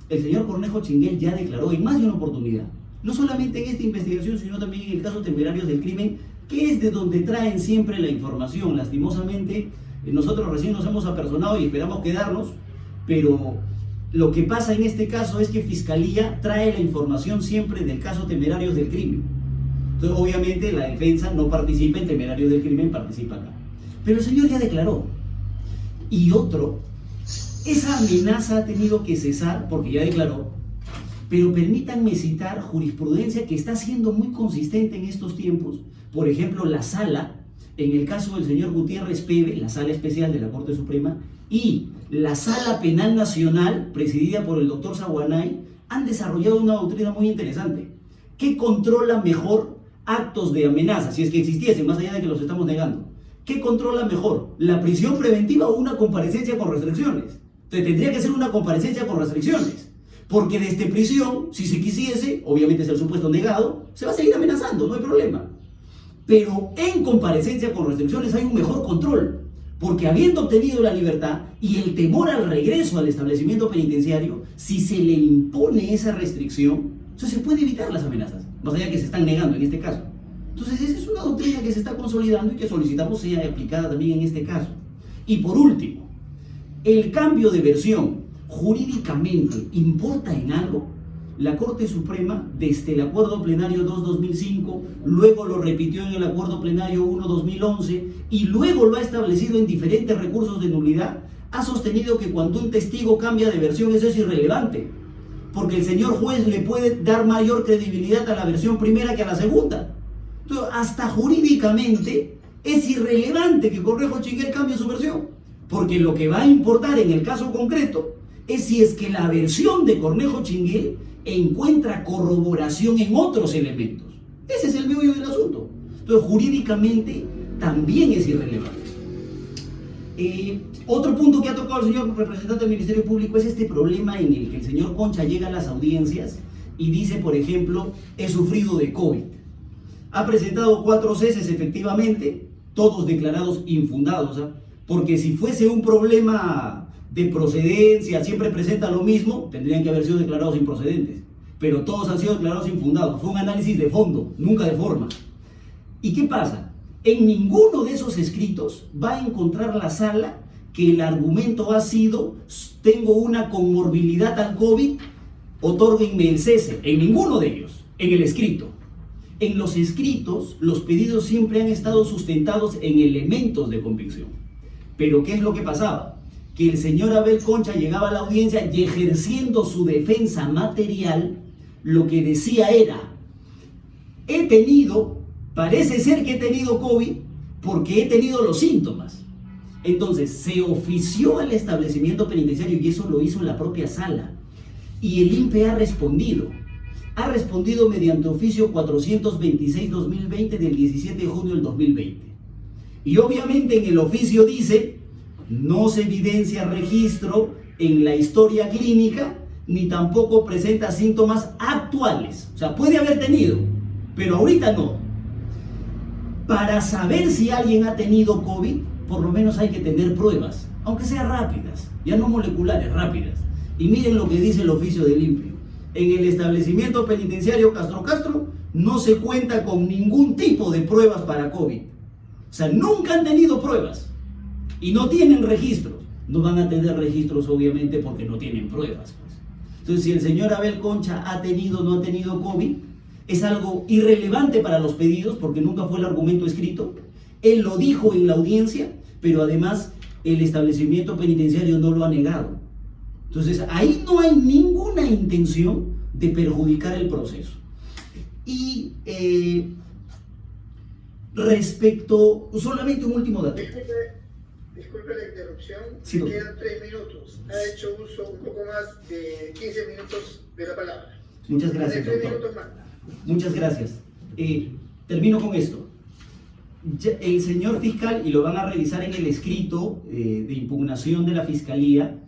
el señor Cornejo Chinguel ya declaró en más de una oportunidad, no solamente en esta investigación, sino también en el caso Temerarios del Crimen, que es de donde traen siempre la información. Lastimosamente, nosotros recién nos hemos apersonado y esperamos quedarnos, pero lo que pasa en este caso es que Fiscalía trae la información siempre del caso Temerarios del Crimen. Entonces, obviamente, la defensa no participa en Temerarios del Crimen, participa acá. Pero el señor ya declaró. Y otro, esa amenaza ha tenido que cesar porque ya declaró. Pero permítanme citar jurisprudencia que está siendo muy consistente en estos tiempos. Por ejemplo, la sala, en el caso del señor Gutiérrez Peve, la sala especial de la Corte Suprema, y la sala penal nacional, presidida por el doctor Saguanay, han desarrollado una doctrina muy interesante. ¿Qué controla mejor actos de amenaza, si es que existiesen, más allá de que los estamos negando? ¿Qué controla mejor? ¿La prisión preventiva o una comparecencia con restricciones? Entonces tendría que ser una comparecencia con restricciones. Porque desde prisión, si se quisiese, obviamente es el supuesto negado, se va a seguir amenazando, no hay problema. Pero en comparecencia con restricciones hay un mejor control, porque habiendo obtenido la libertad y el temor al regreso al establecimiento penitenciario, si se le impone esa restricción, entonces se puede evitar las amenazas, más allá que se están negando en este caso. Entonces esa es una doctrina que se está consolidando y que solicitamos sea aplicada también en este caso. Y por último, el cambio de versión jurídicamente importa en algo. La Corte Suprema, desde el Acuerdo Plenario 2-2005, luego lo repitió en el Acuerdo Plenario 1-2011 y luego lo ha establecido en diferentes recursos de nulidad, ha sostenido que cuando un testigo cambia de versión eso es irrelevante, porque el señor juez le puede dar mayor credibilidad a la versión primera que a la segunda. Entonces, hasta jurídicamente es irrelevante que Cornejo Chinguel cambie su versión, porque lo que va a importar en el caso concreto es si es que la versión de Cornejo Chinguel encuentra corroboración en otros elementos. Ese es el meollo del asunto. Entonces, jurídicamente también es irrelevante. Otro punto que ha tocado el señor representante del Ministerio Público es este problema en el que el señor Concha llega a las audiencias y dice, por ejemplo, he sufrido de COVID. Ha presentado 4 ceses efectivamente, todos declarados infundados, ¿eh? Porque si fuese un problema de procedencia, siempre presenta lo mismo, tendrían que haber sido declarados improcedentes. Pero todos han sido declarados infundados. Fue un análisis de fondo, nunca de forma. ¿Y qué pasa? En ninguno de esos escritos va a encontrar la sala que el argumento ha sido: tengo una comorbilidad al COVID, otórguenme el cese. En ninguno de ellos, en el escrito. En los escritos, los pedidos siempre han estado sustentados en elementos de convicción. Pero ¿qué es lo que pasaba? Que el señor Abel Concha llegaba a la audiencia y, ejerciendo su defensa material, lo que decía era: parece ser que he tenido COVID porque he tenido los síntomas. Entonces se ofició al establecimiento penitenciario y eso lo hizo la propia sala. Y el INPE ha respondido mediante oficio 426-2020 del 17 de junio del 2020. Y obviamente en el oficio dice: no se evidencia registro en la historia clínica, ni tampoco presenta síntomas actuales. O sea, puede haber tenido, pero ahorita no. Para saber si alguien ha tenido COVID, por lo menos hay que tener pruebas, aunque sean rápidas, ya no moleculares, rápidas. Y miren lo que dice el oficio del INPE. En el establecimiento penitenciario Castro no se cuenta con ningún tipo de pruebas para COVID. O sea, nunca han tenido pruebas y no tienen registros. No van a tener registros, obviamente, porque no tienen pruebas, pues. Entonces, si el señor Abel Concha ha tenido o no ha tenido COVID, es algo irrelevante para los pedidos, porque nunca fue el argumento escrito. Él lo dijo en la audiencia, pero además el establecimiento penitenciario no lo ha negado. Entonces, ahí no hay ninguna intención de perjudicar el proceso. Y respecto, solamente un último dato. Disculpe la interrupción, Sí, me quedan 3 minutos. Ha hecho uso un poco más de 15 minutos de la palabra. Muchas gracias, 3 doctor. minutos más. Muchas gracias. Termino con esto. El señor fiscal, y lo van a revisar en el escrito de impugnación de la Fiscalía,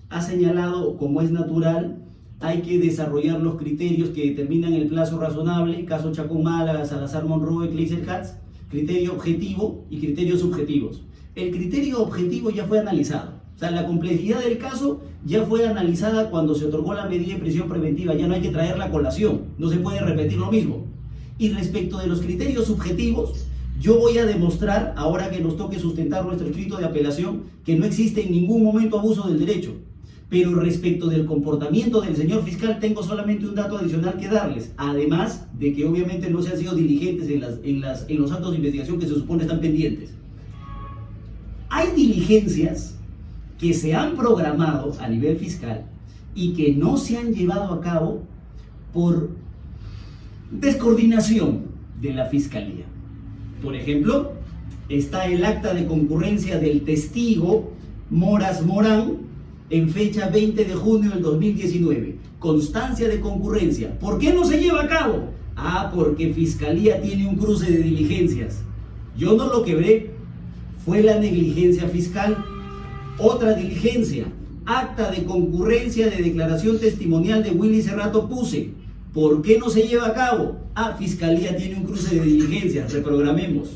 ha señalado, como es natural, hay que desarrollar los criterios que determinan el plazo razonable, caso Chacón Málaga, Salazar Monroe, Kleiser Katz, criterio objetivo y criterios subjetivos. El criterio objetivo ya fue analizado. O sea, la complejidad del caso ya fue analizada cuando se otorgó la medida de prisión preventiva. Ya no hay que traerla a colación, no se puede repetir lo mismo. Y respecto de los criterios subjetivos, yo voy a demostrar, ahora que nos toque sustentar nuestro escrito de apelación, que no existe en ningún momento abuso del derecho. Pero respecto del comportamiento del señor fiscal, tengo solamente un dato adicional que darles, además de que obviamente no se han sido diligentes en los actos de investigación que se supone están pendientes. Hay diligencias que se han programado a nivel fiscal y que no se han llevado a cabo por descoordinación de la Fiscalía. Por ejemplo, está el acta de concurrencia del testigo Moras Morán en fecha 20 de junio del 2019. Constancia de concurrencia. ¿Por qué no se lleva a cabo? Porque Fiscalía tiene un cruce de diligencias. Yo no lo quebré. Fue la negligencia fiscal. Otra diligencia, acta de concurrencia de declaración testimonial de Willy Cerrato puse. ¿Por qué no se lleva a cabo? Fiscalía tiene un cruce de diligencias, reprogramemos.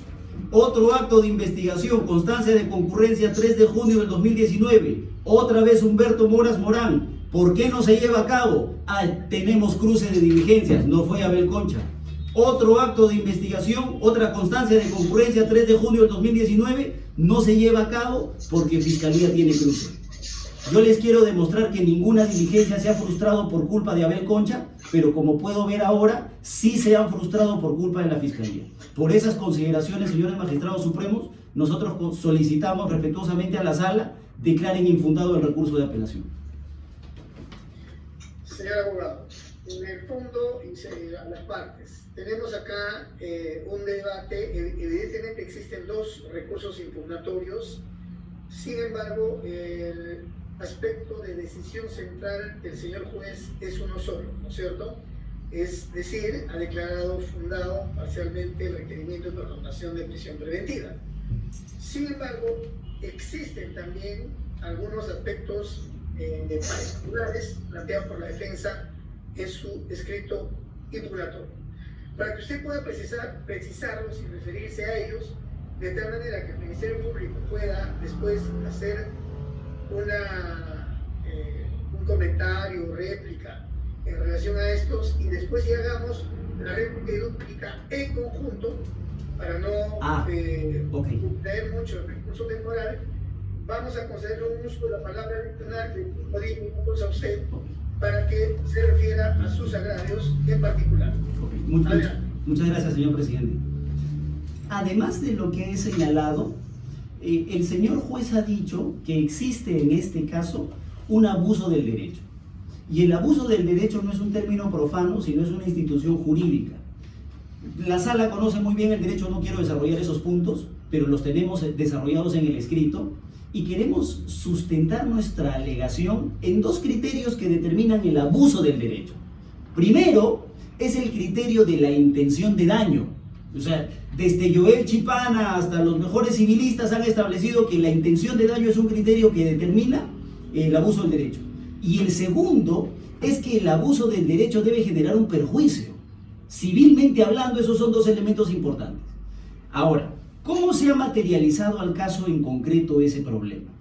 Otro acto de investigación, constancia de concurrencia 3 de junio del 2019. Otra vez Humberto Moras Morán. ¿Por qué no se lleva a cabo? Tenemos cruce de diligencias, no fue Abel Concha. Otro acto de investigación, otra constancia de concurrencia 3 de junio del 2019, no se lleva a cabo porque Fiscalía tiene cruce. Yo les quiero demostrar que ninguna diligencia se ha frustrado por culpa de Abel Concha, pero como puedo ver ahora, sí se han frustrado por culpa de la Fiscalía. Por esas consideraciones, señores magistrados supremos, nosotros solicitamos respetuosamente a la sala declaren infundado el recurso de apelación. Señor abogado, en el fondo y a las partes, tenemos acá un debate. Evidentemente existen dos recursos impugnatorios, sin embargo, el aspecto de decisión central del señor juez es uno solo, ¿no es cierto? Es decir, ha declarado fundado parcialmente el requerimiento de prolongación de prisión preventiva. Sin embargo, existen también algunos aspectos particulares planteados por la defensa en su escrito impugnatorio. Para que usted pueda precisarlos y referirse a ellos, de tal manera que el Ministerio Público pueda después hacer un comentario o réplica en relación a estos, y después ya hagamos la réplica y dúplica en conjunto para no traer mucho el recurso temporal. Vamos a concederle un uso de la palabra adicional de 10 minutos a usted para que se refiera a sus agravios en particular. Muchas gracias, señor presidente. Además de lo que he señalado, el señor juez ha dicho que existe en este caso un abuso del derecho. Y el abuso del derecho no es un término profano, sino es una institución jurídica. La sala conoce muy bien el derecho, no quiero desarrollar esos puntos, pero los tenemos desarrollados en el escrito y queremos sustentar nuestra alegación en dos criterios que determinan el abuso del derecho. Primero, es el criterio de la intención de daño. O sea, desde Joel Chipana hasta los mejores civilistas han establecido que la intención de daño es un criterio que determina el abuso del derecho. Y el segundo es que el abuso del derecho debe generar un perjuicio. Civilmente hablando, esos son dos elementos importantes. Ahora, ¿cómo se ha materializado al caso en concreto ese problema?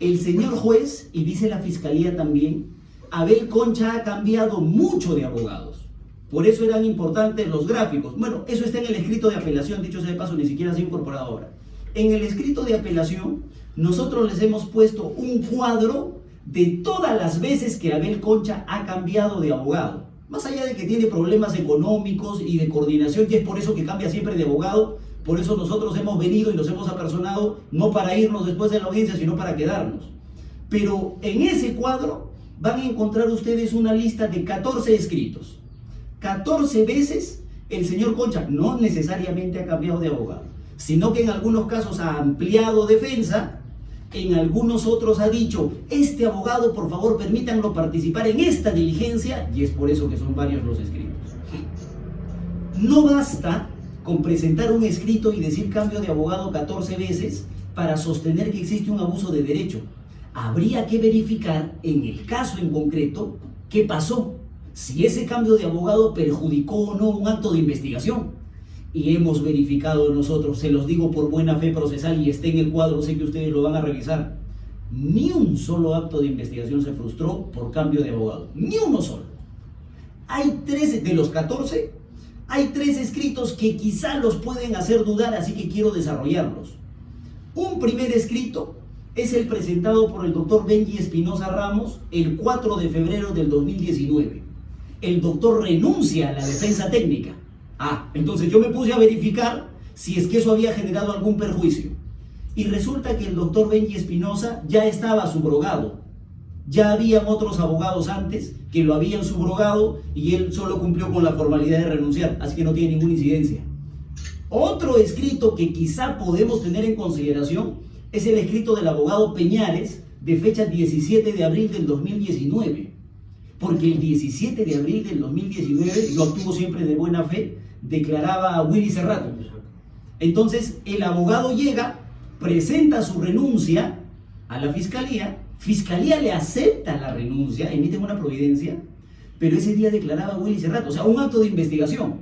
El señor juez, y dice la Fiscalía también, Abel Concha ha cambiado mucho de abogados. Por eso eran importantes los gráficos. Bueno, eso está en el escrito de apelación, dicho sea de paso, ni siquiera se ha incorporado ahora. En el escrito de apelación, nosotros les hemos puesto un cuadro de todas las veces que Abel Concha ha cambiado de abogado. Más allá de que tiene problemas económicos y de coordinación, y es por eso que cambia siempre de abogado, por eso nosotros hemos venido y nos hemos apersonado, no para irnos después de la audiencia, sino para quedarnos. Pero en ese cuadro van a encontrar ustedes una lista de 14 escritos. 14 veces el señor Concha no necesariamente ha cambiado de abogado, sino que en algunos casos ha ampliado defensa, en algunos otros ha dicho, este abogado por favor permítanlo participar en esta diligencia, y es por eso que son varios los escritos. No basta con presentar un escrito y decir cambio de abogado 14 veces para sostener que existe un abuso de derecho. Habría que verificar en el caso en concreto qué pasó, si ese cambio de abogado perjudicó o no un acto de investigación. Y hemos verificado nosotros, se los digo por buena fe procesal y está en el cuadro, sé que ustedes lo van a revisar, ni un solo acto de investigación se frustró por cambio de abogado, ni uno solo. Hay 13 de los 14, hay 3 escritos que quizá los pueden hacer dudar, así que quiero desarrollarlos. Un primer escrito es el presentado por el doctor Benji Espinosa Ramos el 4 de febrero del 2019. El doctor renuncia a la defensa técnica. Entonces yo me puse a verificar si es que eso había generado algún perjuicio. Y resulta que el doctor Benji Espinosa ya estaba subrogado. Ya habían otros abogados antes que lo habían subrogado y él solo cumplió con la formalidad de renunciar, así que no tiene ninguna incidencia. Otro escrito que quizá podemos tener en consideración es el escrito del abogado Peñares de fecha 17 de abril del 2019. Porque el 17 de abril del 2019, yo actúo siempre de buena fe, declaraba a Willy Cerrato. Entonces el abogado llega, presenta su renuncia a la Fiscalía Fiscalía le acepta la renuncia, emiten una providencia, pero ese día declaraba Willy Cerrato, o sea, un acto de investigación.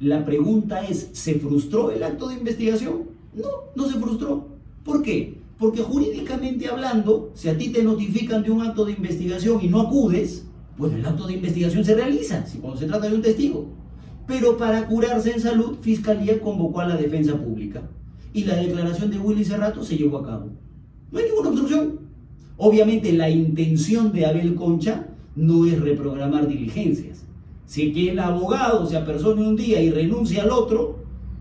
La pregunta es, ¿se frustró el acto de investigación? No, no se frustró. ¿Por qué? Porque jurídicamente hablando, si a ti te notifican de un acto de investigación y no acudes, pues el acto de investigación se realiza, si cuando se trata de un testigo. Pero para curarse en salud, Fiscalía convocó a la defensa pública y la declaración de Willy Cerrato se llevó a cabo. No hay ninguna obstrucción. Obviamente la intención de Abel Concha no es reprogramar diligencias. Si que el abogado se apersone un día y renuncia al otro,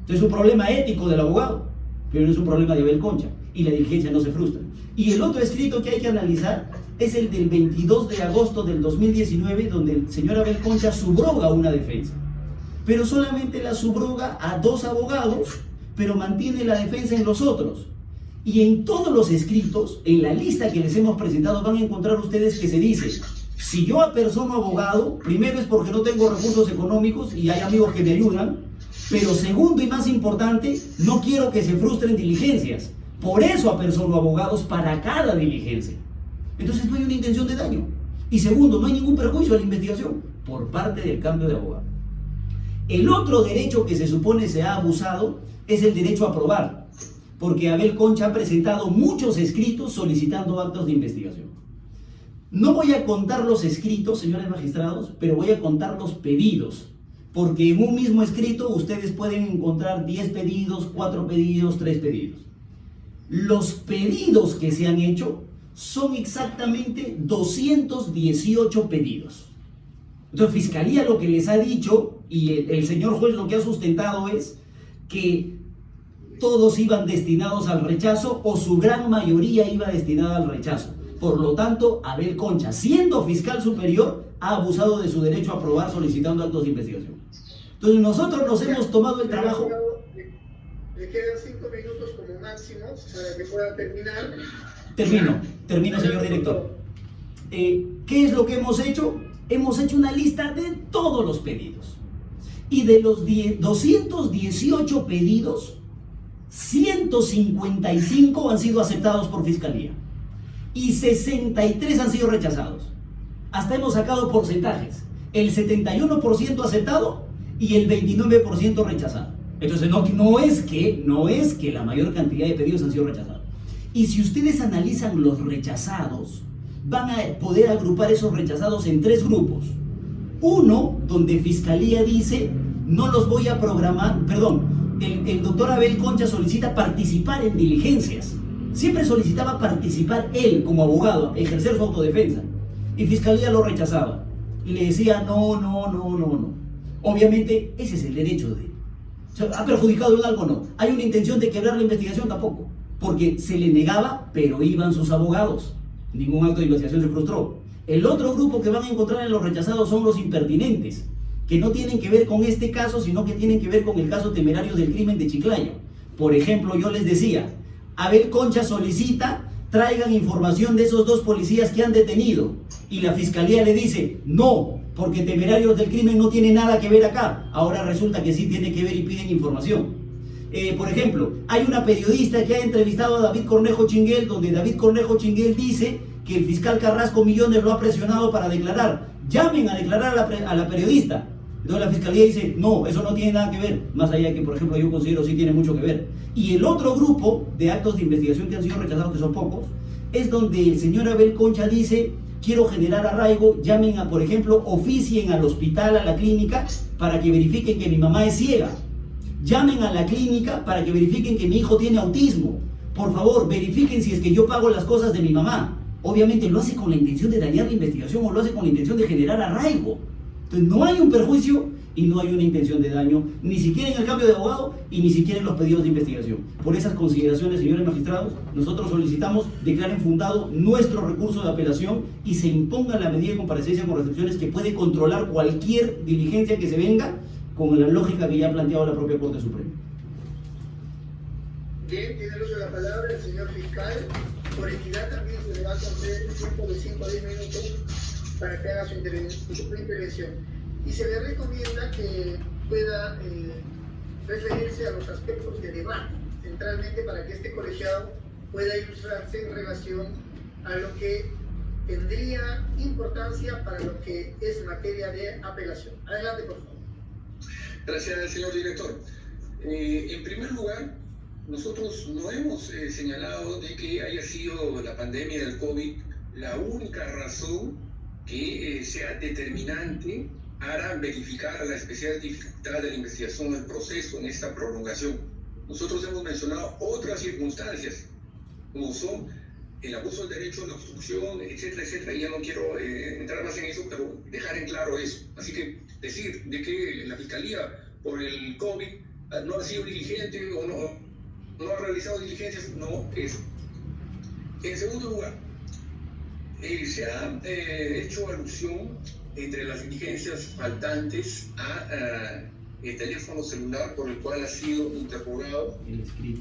es un problema ético del abogado, pero no es un problema de Abel Concha, y la diligencia no se frustra. Y el otro escrito que hay que analizar es el del 22 de agosto del 2019, donde el señor Abel Concha subroga una defensa, pero solamente la subroga a 2 abogados, pero mantiene la defensa en los otros. Y en todos los escritos, en la lista que les hemos presentado, van a encontrar ustedes que se dice: si yo apersono abogado, primero es porque no tengo recursos económicos y hay amigos que me ayudan, pero segundo y más importante, no quiero que se frustren diligencias. Por eso apersono abogados para cada diligencia. Entonces no hay una intención de daño. Y segundo, no hay ningún perjuicio a la investigación por parte del cambio de abogado. El otro derecho que se supone se ha abusado es el derecho a probar, porque Abel Concha ha presentado muchos escritos solicitando actos de investigación. No voy a contar los escritos, señores magistrados, pero voy a contar los pedidos, porque en un mismo escrito ustedes pueden encontrar 10 pedidos, 4 pedidos, 3 pedidos. Los pedidos que se han hecho son exactamente 218 pedidos. Entonces, Fiscalía lo que les ha dicho, y el señor juez lo que ha sustentado es que todos iban destinados al rechazo, o su gran mayoría iba destinada al rechazo. Por lo tanto, Abel Concha, siendo fiscal superior, ha abusado de su derecho a probar solicitando actos de investigación. Entonces, nosotros nos hemos tomado el trabajo. Le quedan 5 minutos como máximo para que pueda terminar. Termino, señor director. ¿Qué es lo que hemos hecho? Hemos hecho una lista de todos los pedidos. Y de los 218 pedidos, 155 han sido aceptados por Fiscalía y 63 han sido rechazados. Hasta hemos sacado porcentajes: el 71% aceptado y el 29% rechazado. Entonces no es que la mayor cantidad de pedidos han sido rechazados. Y si ustedes analizan los rechazados, van a poder agrupar esos rechazados en 3 grupos. Uno, donde Fiscalía dice: no los voy a programar, el doctor Abel Concha solicita participar en diligencias. Siempre solicitaba participar él como abogado, ejercer su autodefensa. Y Fiscalía lo rechazaba. Y le decía: no. Obviamente, ese es el derecho de él. O sea, ¿ha perjudicado en algo? No. ¿Hay una intención de quebrar la investigación? Tampoco. Porque se le negaba, pero iban sus abogados. Ningún acto de investigación se frustró. El otro grupo que van a encontrar en los rechazados son los impertinentes, que no tienen que ver con este caso, sino que tienen que ver con el caso temerario del crimen de Chiclayo. Por ejemplo, yo les decía: Abel Concha solicita traigan información de esos 2 policías que han detenido, y la Fiscalía le dice: no, porque temerarios del crimen no tiene nada que ver acá. Ahora resulta que sí tiene que ver y piden información. Por ejemplo, hay una periodista que ha entrevistado a David Cornejo Chinguel, donde David Cornejo Chinguel dice que el fiscal Carrasco Millones lo ha presionado para declarar. Llamen a declarar a la periodista. Entonces la Fiscalía dice: no, eso no tiene nada que ver, más allá de que, por ejemplo, yo considero sí tiene mucho que ver. Y el otro grupo de actos de investigación que han sido rechazados, que son pocos, es donde el señor Abel Concha dice: quiero generar arraigo, llamen a, por ejemplo, oficien al hospital, a la clínica, para que verifiquen que mi mamá es ciega. Llamen a la clínica para que verifiquen que mi hijo tiene autismo. Por favor, verifiquen si es que yo pago las cosas de mi mamá. Obviamente lo hace con la intención de dañar la investigación o lo hace con la intención de generar arraigo. Entonces no hay un perjuicio y no hay una intención de daño, ni siquiera en el cambio de abogado y ni siquiera en los pedidos de investigación. Por esas consideraciones, señores magistrados, nosotros solicitamos declaren fundado nuestro recurso de apelación y se imponga la medida de comparecencia con restricciones que puede controlar cualquier diligencia que se venga, con la lógica que ya ha planteado la propia Corte Suprema. Bien, tiene el uso de la palabra el señor fiscal. Por equidad también se le va a conceder un tiempo de 5 a 10 minutos para que haga su intervención. Y se le recomienda que pueda referirse a los aspectos de debate, centralmente para que este colegiado pueda ilustrarse en relación a lo que tendría importancia para lo que es materia de apelación. Adelante, por favor. Gracias, señor director. En primer lugar, nosotros no hemos señalado de que haya sido la pandemia del COVID la única razón que sea determinante para verificar la especial dificultad de la investigación del proceso en esta prolongación. Nosotros hemos mencionado otras circunstancias, como son el abuso del derecho, la obstrucción, etcétera, etcétera. Ya no quiero entrar más en eso, pero dejar en claro eso. Así que decir de que la Fiscalía por el COVID no ha sido diligente o no ha realizado diligencias, no es. En segundo lugar, se ha hecho alusión entre las diligencias faltantes a el teléfono celular por el cual ha sido interrogado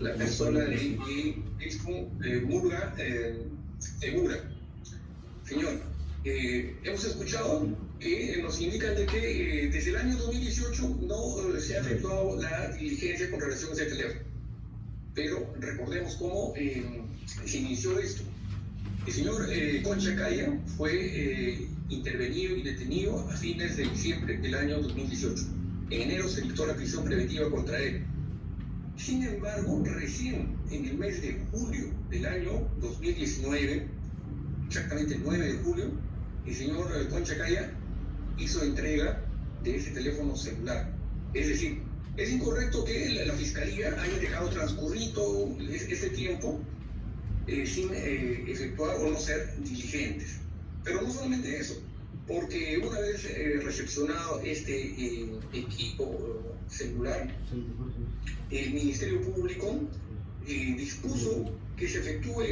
la persona de Murga Segura. Señor, hemos escuchado que nos indican de que desde el año 2018 no se ha efectuado la diligencia con relación a ese teléfono. Pero recordemos cómo se inició esto. El señor Concha Caya fue intervenido y detenido a fines de diciembre del año 2018. En enero se dictó la prisión preventiva contra él. Sin embargo, recién en el mes de julio del año 2019, exactamente el 9 de julio, el señor Concha Caya hizo entrega de ese teléfono celular. Es decir, es incorrecto que la Fiscalía haya dejado transcurrir todo este tiempo sin efectuar o no ser diligentes. Pero no solamente eso, porque una vez recepcionado este equipo celular, el Ministerio Público dispuso que se efectúe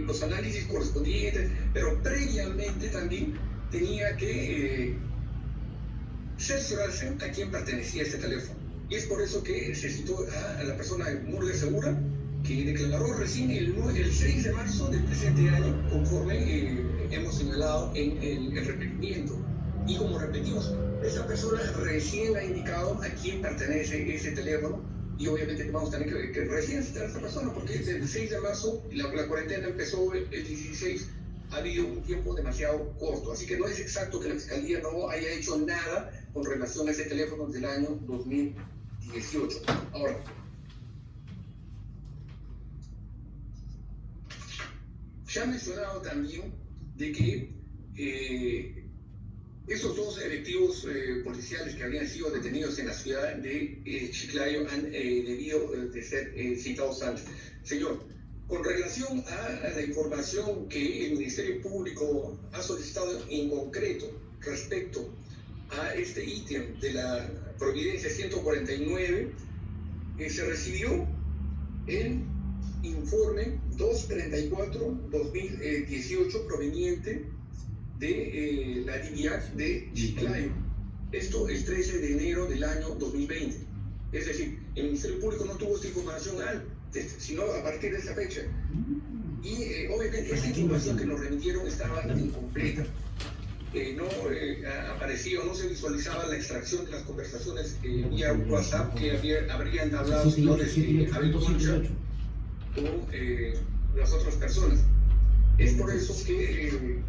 los análisis correspondientes, pero previamente también tenía que cerciorarse a quién pertenecía este teléfono. Y es por eso que se citó a la persona Murga Segura, que declaró recién el 6 de marzo del presente año, conforme hemos señalado en el requerimiento. Y como repetimos, esta persona recién ha indicado a quién pertenece ese teléfono, y obviamente que vamos a tener que recién citar a esta persona, porque desde el 6 de marzo, la cuarentena empezó el 16, ha habido un tiempo demasiado corto. Así que no es exacto que la Fiscalía no haya hecho nada con relación a ese teléfono desde el año 2018. Ahora, se ha mencionado también de que esos dos efectivos policiales que habían sido detenidos en la ciudad de Chiclayo han debido de ser citados antes. Señor, con relación a la información que el Ministerio Público ha solicitado en concreto respecto a este ítem de la Providencia 149, se recibió el informe 234-2018 proveniente de la DIVIAC de Chiclayo. Esto el 13 de enero del año 2020. Es decir, el Ministerio Público no tuvo esta información antes, sino a partir de esa fecha. Y obviamente esta información que nos remitieron estaba incompleta. No aparecía o no se visualizaba la extracción de las conversaciones vía WhatsApp que habrían hablado los señores Abel Concha con las otras personas. Es por eso que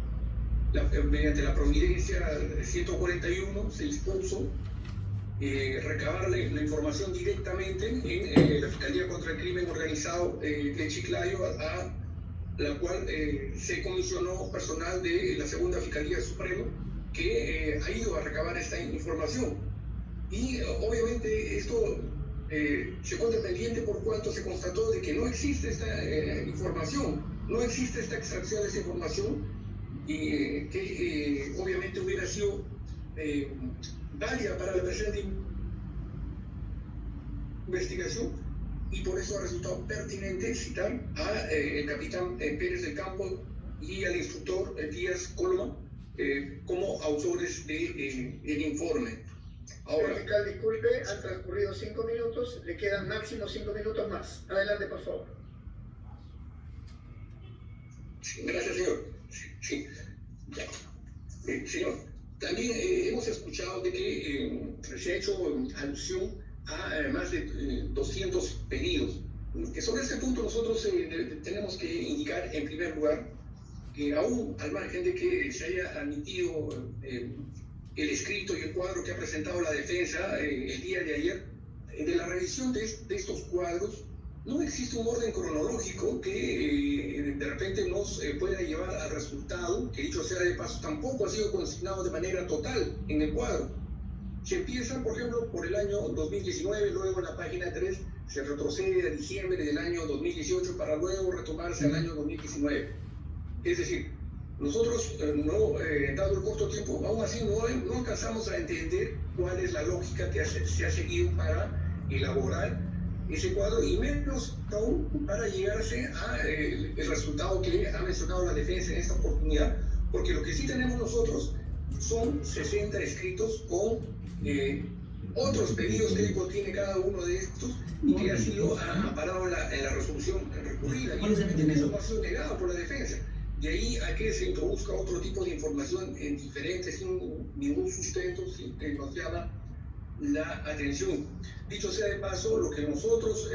mediante la Providencia 141 se dispuso recabar la información directamente en la Fiscalía contra el Crimen Organizado de Chiclayo, a la cual se comisionó personal de la Segunda Fiscalía Suprema que ha ido a recabar esta información. Y obviamente esto se encuentra pendiente por cuanto se constató de que no existe esta información, no existe esta extracción de esta información, y que obviamente hubiera sido válida para la presente investigación, y por eso ha resultado pertinente citar a el capitán Pérez del Campo y al instructor Díaz Coloma como autores del informe. Ahora, fiscal, disculpe, han transcurrido 5 minutos, le quedan máximo 5 minutos más. Adelante, por favor. Sí, gracias, señor. Sí. Señor, también hemos escuchado de que se ha hecho alusión a más de 200 pedidos. Que sobre este punto nosotros tenemos que indicar en primer lugar que aún al margen de que se haya admitido el escrito y el cuadro que ha presentado la defensa el día de ayer, de la revisión de estos cuadros, no existe un orden cronológico que de repente nos pueda llevar al resultado, que dicho sea de paso, tampoco ha sido consignado de manera total en el cuadro. Se empieza, por ejemplo, por el año 2019, luego en la página 3 se retrocede a diciembre del año 2018 para luego retomarse al año 2019. Es decir, nosotros, dado el corto tiempo, aún así no alcanzamos a entender cuál es la lógica que se ha seguido para elaborar ese cuadro, y menos aún para llegarse a el resultado que ha mencionado la defensa en esta oportunidad, porque lo que sí tenemos nosotros son 60 escritos con otros pedidos que contiene cada uno de estos y que ha sido amparado en la resolución recurrida, y obviamente eso no ha sido negado por la defensa. De ahí a que se introduzca otro tipo de información diferente, sin ningún sustento, que nos llama la atención. Dicho sea de paso, lo que nosotros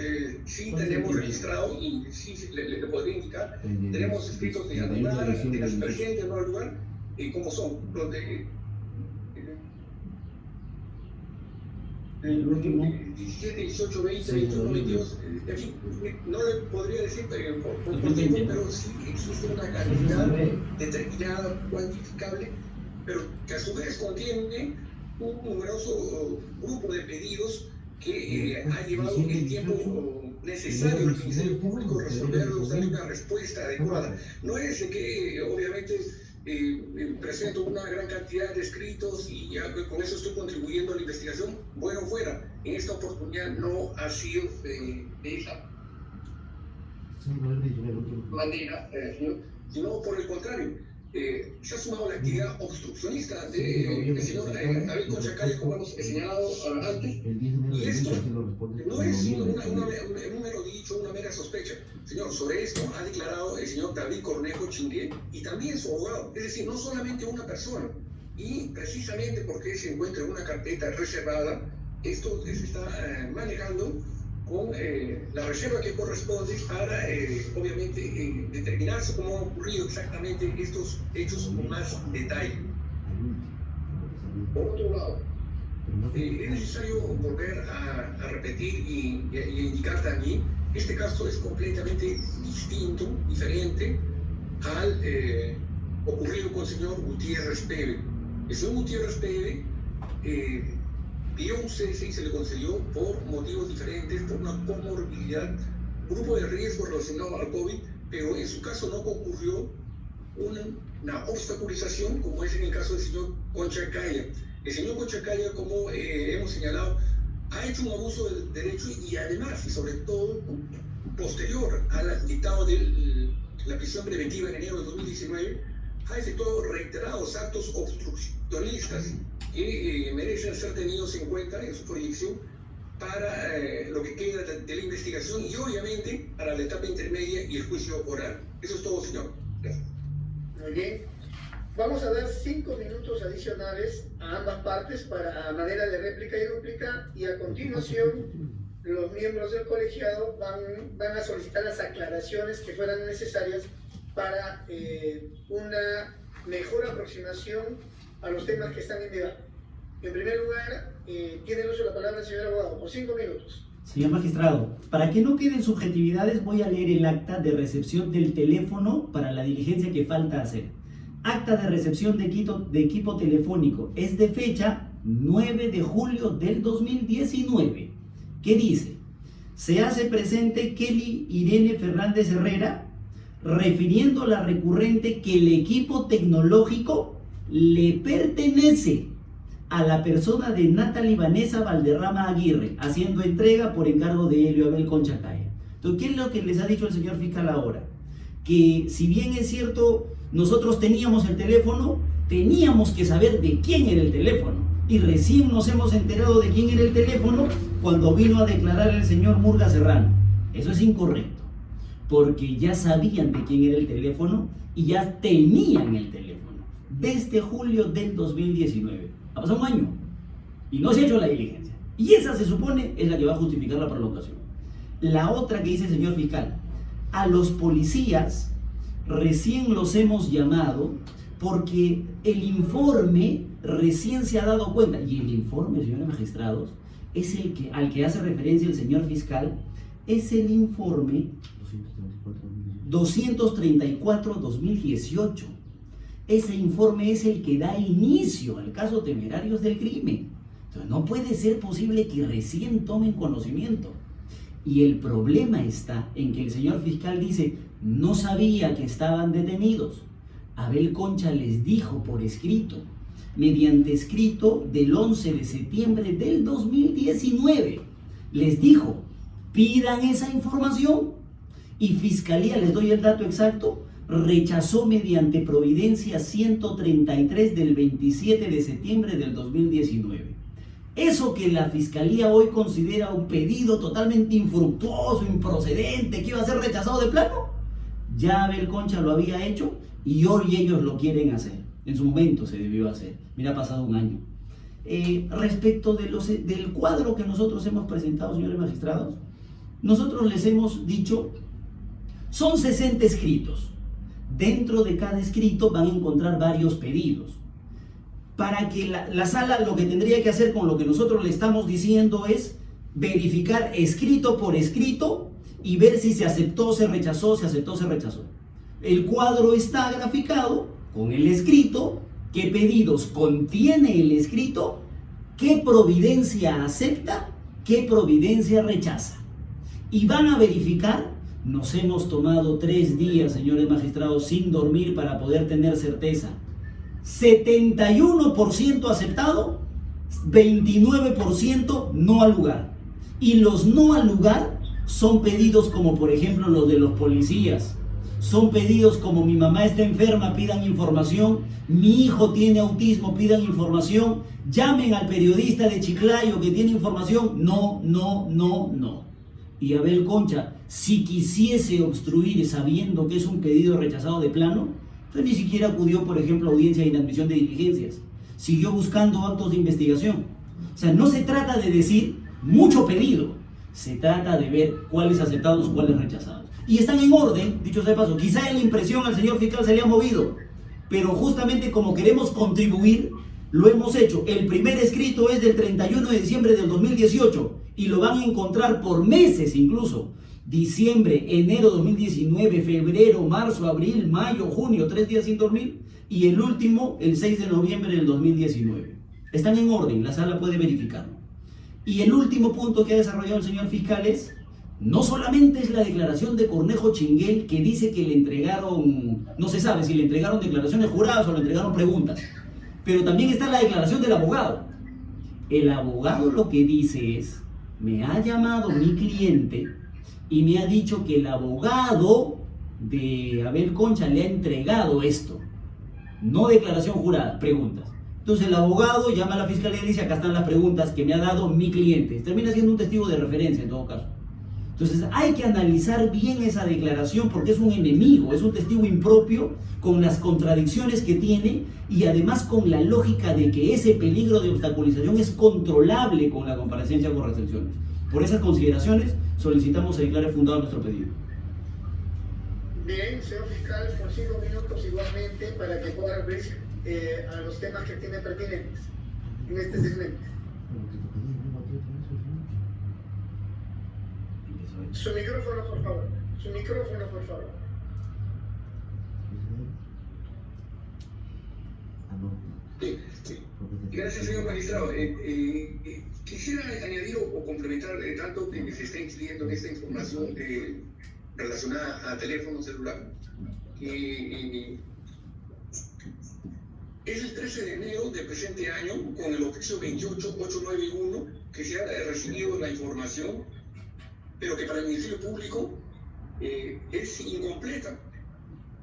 sí tenemos registrado, y sí le podría indicar, tenemos escritos de anular, de la supergente, no al lugar, como son los de el último 17, 18, 20, 21, 22, en fin, no le podría decir por tiempo, pero sí existe una cantidad determinada, cuantificable, pero que a su vez contiene un numeroso grupo de pedidos que ha llevado el tiempo necesario al Ministerio Público resolverlos, darle una respuesta adecuada. No es de que obviamente presento una gran cantidad de escritos y ya con eso estoy contribuyendo a la investigación. Bueno, fuera, en esta oportunidad no ha sido de esa manera, sino por el contrario. Se ha sumado la actividad obstruccionista del señor David Conchacaya, como hemos señalado antes, y esto no es un mero dicho, una mera sospecha. Señor, sobre esto ha declarado el señor David Cornejo Chingué y también su abogado, es decir, no solamente una persona, y precisamente porque se encuentra en una carpeta reservada, esto se está manejando con la reserva que corresponde para, obviamente, determinarse cómo han ocurrido exactamente estos hechos con más detalle. Por otro lado, es necesario volver a repetir y indicar también, este caso es completamente distinto, diferente al ocurrido con el señor Gutiérrez Peve. El señor Gutiérrez Peve pidió un cese y se le concedió por motivos diferentes, por una comorbilidad, grupo de riesgo relacionado al COVID, pero en su caso no concurrió una obstaculización como es en el caso del señor Conchacaya. El señor Conchacaya, como hemos señalado, ha hecho un abuso del derecho y además, y sobre todo, posterior al dictado de la prisión preventiva en enero de 2019, ha efectuado reiterados actos obstruccionistas que merecen ser tenidos en cuenta en su proyección para lo que queda de la investigación y obviamente para la etapa intermedia y el juicio oral. Eso es todo, señor. Gracias. Muy bien. Vamos a dar 5 minutos adicionales a ambas partes para manera de réplica y dúplica, y a continuación los miembros del colegiado van a solicitar las aclaraciones que fueran necesarias para una mejor aproximación a los temas que están en debate. En primer lugar, tiene el uso de la palabra el señor abogado, por 5 minutos. Señor magistrado, para que no queden subjetividades, voy a leer el acta de recepción del teléfono para la diligencia que falta hacer. Acta de recepción de equipo telefónico, es de fecha 9 de julio del 2019. ¿Qué dice? Se hace presente Kelly Irene Fernández Herrera, refiriendo a la recurrente que el equipo tecnológico le pertenece a la persona de Natalie Vanessa Valderrama Aguirre, haciendo entrega por encargo de Helio Abel Conchacaya. Entonces, ¿qué es lo que les ha dicho el señor fiscal ahora? Que si bien es cierto, nosotros teníamos el teléfono, teníamos que saber de quién era el teléfono. Y recién nos hemos enterado de quién era el teléfono cuando vino a declarar el señor Murga Serrano. Eso es incorrecto, porque ya sabían de quién era el teléfono y ya tenían el teléfono desde julio del 2019. Ha pasado un año y no se ha hecho la diligencia. Y esa se supone es la que va a justificar la prolongación. La otra que dice el señor fiscal, a los policías recién los hemos llamado porque el informe recién se ha dado cuenta, y el informe, señores magistrados, es el que, al que hace referencia el señor fiscal, es el informe 234-2018. Ese informe es el que da inicio al caso Temerarios del Crimen. Entonces, no puede ser posible que recién tomen conocimiento. Y el problema está en que el señor fiscal dice, no sabía que estaban detenidos. Abel Concha les dijo por escrito, mediante escrito del 11 de septiembre del 2019, les dijo, pidan esa información. Y Fiscalía, les doy el dato exacto, rechazó mediante providencia 133 del 27 de septiembre del 2019. Eso que la Fiscalía hoy considera un pedido totalmente infructuoso, improcedente, que iba a ser rechazado de plano, ya Abel Concha lo había hecho y hoy ellos lo quieren hacer. En su momento se debió hacer. Mira, ha pasado un año. Respecto de del cuadro que nosotros hemos presentado, señores magistrados, nosotros les hemos dicho, son 60 escritos. Dentro de cada escrito van a encontrar varios pedidos. Para que la sala lo que tendría que hacer con lo que nosotros le estamos diciendo es verificar escrito por escrito y ver si se aceptó, se rechazó, se aceptó, se rechazó. El cuadro está graficado con el escrito, qué pedidos contiene el escrito, qué providencia acepta, qué providencia rechaza. Y van a verificar, nos hemos tomado 3 días, señores magistrados, sin dormir para poder tener certeza. 71% aceptado, 29% no al lugar. Y los no al lugar son pedidos como por ejemplo los de los policías. Son pedidos como mi mamá está enferma, pidan información, mi hijo tiene autismo, pidan información, llamen al periodista de Chiclayo que tiene información. No, no, no, no. Y Abel Concha, si quisiese obstruir sabiendo que es un pedido rechazado de plano, entonces ni siquiera acudió, por ejemplo, a audiencia de inadmisión de diligencias. Siguió buscando actos de investigación. O sea, no se trata de decir mucho pedido, se trata de ver cuáles aceptados, cuáles rechazados. Y están en orden, dicho sea de paso. Quizá en la impresión al señor fiscal se le ha movido, pero justamente como queremos contribuir, lo hemos hecho. El primer escrito es del 31 de diciembre del 2018 y lo van a encontrar por meses incluso. Diciembre, enero 2019, febrero, marzo, abril, mayo, junio, 3 días sin dormir. Y el último, el 6 de noviembre del 2019. Están en orden, la sala puede verificarlo. Y el último punto que ha desarrollado el señor fiscal es, no solamente es la declaración de Cornejo Chinguel que dice que le entregaron, no se sabe si le entregaron declaraciones juradas o le entregaron preguntas, pero también está la declaración del abogado. El abogado lo que dice es, me ha llamado mi cliente y me ha dicho que el abogado de Abel Concha le ha entregado esto. No declaración jurada, preguntas. Entonces el abogado llama a la fiscalía y dice, acá están las preguntas que me ha dado mi cliente. Termina siendo un testigo de referencia en todo caso. Entonces hay que analizar bien esa declaración porque es un enemigo, es un testigo impropio con las contradicciones que tiene y además con la lógica de que ese peligro de obstaculización es controlable con la comparecencia con restricciones. Por esas consideraciones solicitamos se declare fundado nuestro pedido. Bien, señor fiscal, por 5 minutos igualmente para que pueda referirse a los temas que tiene pertinentes en este segmento. Su micrófono, por favor. Su micrófono, por favor. Sí. Gracias, señor magistrado. Quisiera añadir o complementar tanto que se está incidiendo en esta información relacionada a teléfono celular. Es el 13 de enero del presente año, con el oficio 28891, que se ha recibido la información, pero que para el Ministerio Público es incompleta,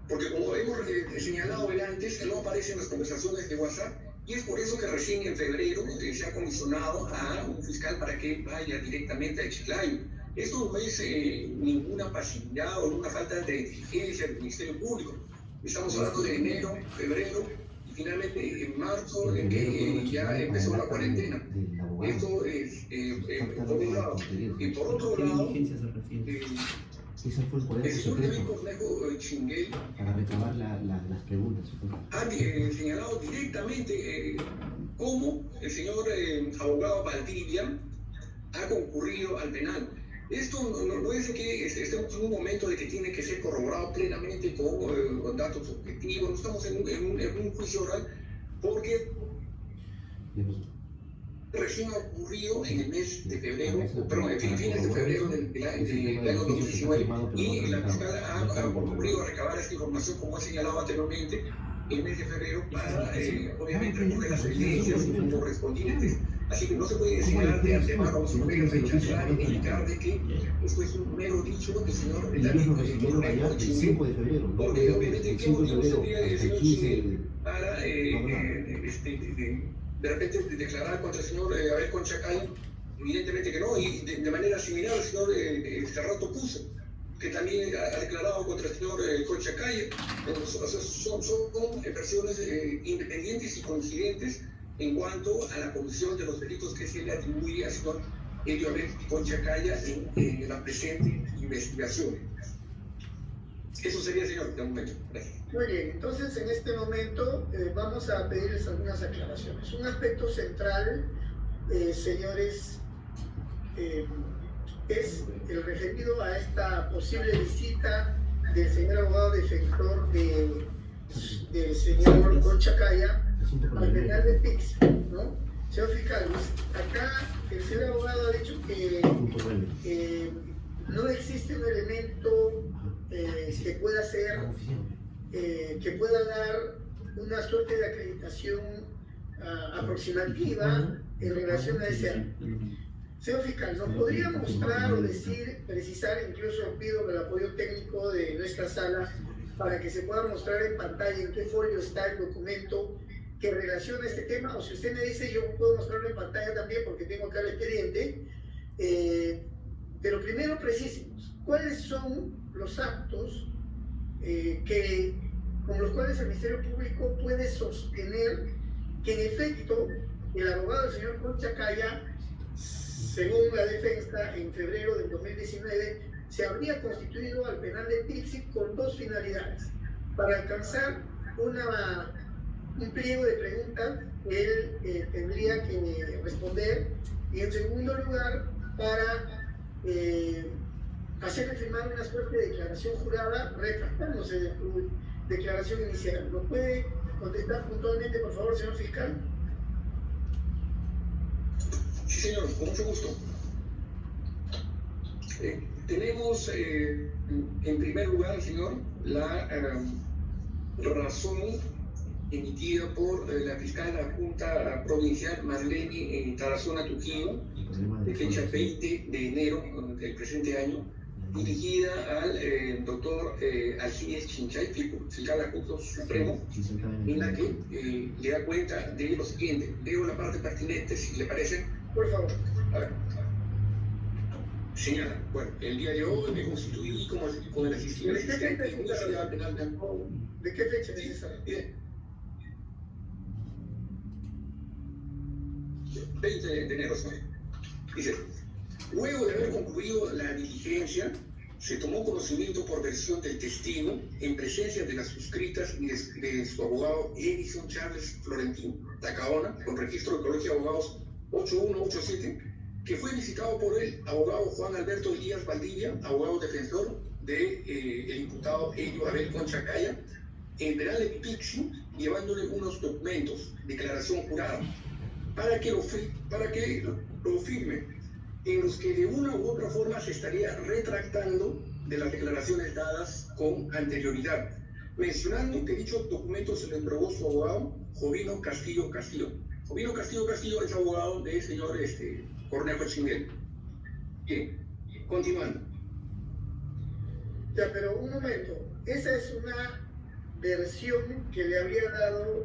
porque como hemos señalado antes, no aparece en las conversaciones de WhatsApp, y es por eso que recién en febrero se ha comisionado a un fiscal para que vaya directamente a Chiclayo. Esto no es ninguna pasividad o una falta de diligencia del Ministerio Público. Estamos hablando de enero, febrero, y finalmente en marzo, en que ya empezó la cuarentena. Esto es por un lado. Y por otro lado, Ese fue el cuaderno El señor David secreto Cornejo Chinguel para recabar las preguntas. ha señalado directamente cómo el señor abogado Valdivia ha concurrido al penal. Esto no es de que estemos en un momento de que tiene que ser corroborado plenamente con datos objetivos, no estamos en un juicio oral, porque recién ha ocurrido en el mes de febrero, perdón, en fines de febrero del año 2019, y la fiscal ha concurrido a recabar esta información, como he señalado anteriormente, en el mes de febrero, para obviamente recoger las evidencias correspondientes. Así que no se puede señalar de antemano o sobre rechazar e indicar de que esto es un mero dicho del señor David Cornejo Chinguel, porque obviamente el tiempo no sería el señor Chinguel para de repente declarar contra el señor Abel Conchacay, evidentemente que no, y de manera similar al señor Cerrato Puzo, que también ha declarado contra el señor Conchacay. Son versiones independientes y coincidentes en cuanto a la comisión de los delitos que se le atribuye al señor Elio Abel Conchacaya en la presente investigación. Eso sería, señor, de momento. Gracias. Muy bien, entonces en este momento vamos a pedirles algunas aclaraciones. Un aspecto central, señores, es el referido a esta posible visita del señor abogado defensor del señor Conchacaya al penal de Pix, ¿no? Señor fiscal, acá el señor abogado ha dicho que no existe un elemento que pueda ser, que pueda dar una suerte de acreditación aproximativa en relación a ese acto. Señor fiscal, ¿nos podría mostrar o decir, precisar, incluso pido el apoyo técnico de nuestra sala para que se pueda mostrar en pantalla en qué folio está el documento que relaciona este tema? O si usted me dice, yo puedo mostrarlo en pantalla también porque tengo acá el expediente. Pero primero precisemos, ¿cuáles son los actos con los cuales el Ministerio Público puede sostener que en efecto el abogado del señor Conchacaya, según la defensa, en febrero del 2019, se habría constituido al penal de Pixi con dos finalidades: para alcanzar un pliego de preguntas que él tendría que responder, y en segundo lugar, para hacerle firmar una suerte de declaración jurada retractándose de su declaración inicial. ¿Lo puede contestar puntualmente, por favor, señor fiscal? Sí, señor, con mucho gusto. Tenemos, en primer lugar, señor, la razón emitida por la fiscal adjunta provincial Marlene Tarazona Trujillo, de fecha 20 de enero del presente año, dirigida al doctor Alcides Chinchay, fiscal adjunto supremo, en la que le da cuenta de lo siguiente. Leo la parte pertinente, si le parece. Por favor. A ver. Señala, bueno, el día de hoy me constituí como el asistente en una ciudad penal de Ancón. ¿De qué fecha es esa? 20 de enero, señor. Dice, luego de haber concluido la diligencia, se tomó conocimiento por versión del testigo, en presencia de las suscritas y de su abogado Edison Charles Florentino Tacaona, con registro de Colegio de Abogados 8187, que fue visitado por el abogado Juan Alberto Elías Valdivia, abogado defensor del imputado Elio Abel Conchacaya, en el penal de Pixi, llevándole unos documentos, declaración jurada, para que lo firme, en los que de una u otra forma se estaría retractando de las declaraciones dadas con anterioridad, mencionando que dichos documentos se le entregó su abogado Jovino Castillo Castillo. Jovino Castillo Castillo es abogado del señor Cornejo Chinguel. Bien, continuando. Ya, pero un momento, esa es una versión que le habría dado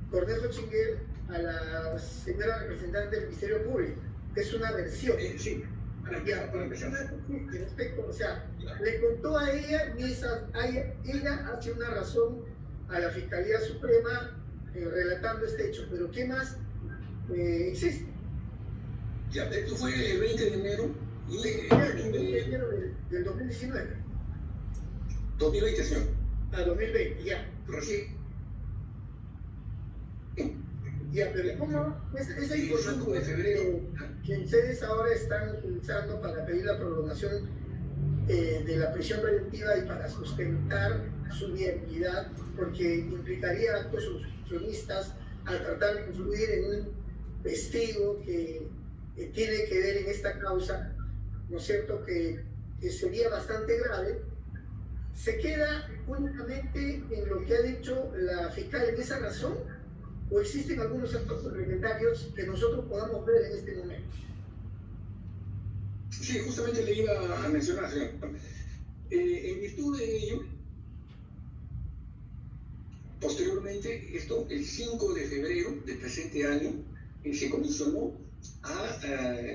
Cornejo Chinguel a la señora representante del Ministerio Público. Es una versión. Sí, para empezar. Respecto, o sea, le contó a ella, ella hace una razón a la Fiscalía Suprema relatando este hecho, pero ¿qué más existe? Ya, esto fue el 20 de enero Y enero del 2019. 2020, señor. A 2020, ya. Recién. Ya, pero ¿cómo esa El 5 de información febrero. que ustedes ahora están utilizando para pedir la prolongación de la prisión preventiva y para sustentar su viabilidad, porque implicaría actos obstruccionistas al tratar de influir en un testigo que tiene que ver en esta causa, ¿no es cierto?, que sería bastante grave, ¿se queda únicamente en lo que ha dicho la fiscal en esa razón? ¿O existen algunos actos complementarios que nosotros podamos ver en este momento? Sí, justamente le iba a mencionar, señor. En virtud de ello, posteriormente, el 5 de febrero del presente año, se comisionó a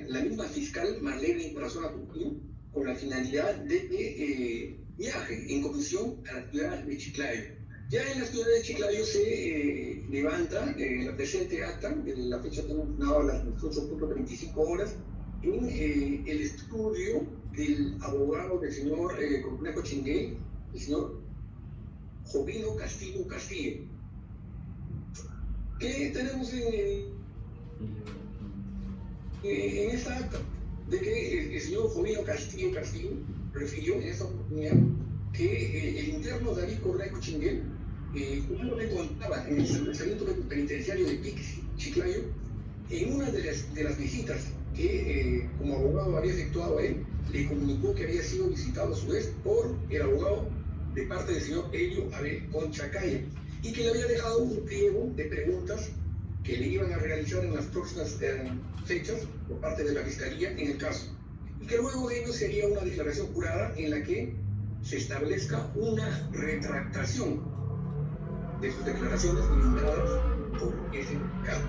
la misma fiscal Marlene Corazón Acuquio con la finalidad de viaje en comisión a la ciudad de Chiclayo. Ya en la ciudad de Chiclayo se levanta la presente acta, de la fecha terminada a las 18:35 horas, en el estudio del abogado del señor Cornejo Chinguel, el señor Jovino Castillo. ¿Qué tenemos en esta acta? De que el señor Jovino Castillo refirió en esta oportunidad que el interno David Cornejo Chinguel me contaba en el establecimiento penitenciario de Chiclayo, en una de las visitas que como abogado había efectuado a él, le comunicó que había sido visitado a su vez por el abogado de parte del señor Helio Abel Conchacaya y que le había dejado un pliego de preguntas que le iban a realizar en las próximas fechas por parte de la Fiscalía en el caso, y que luego de ello sería una declaración jurada en la que se establezca una retractación de sus declaraciones brindadas por ese caso.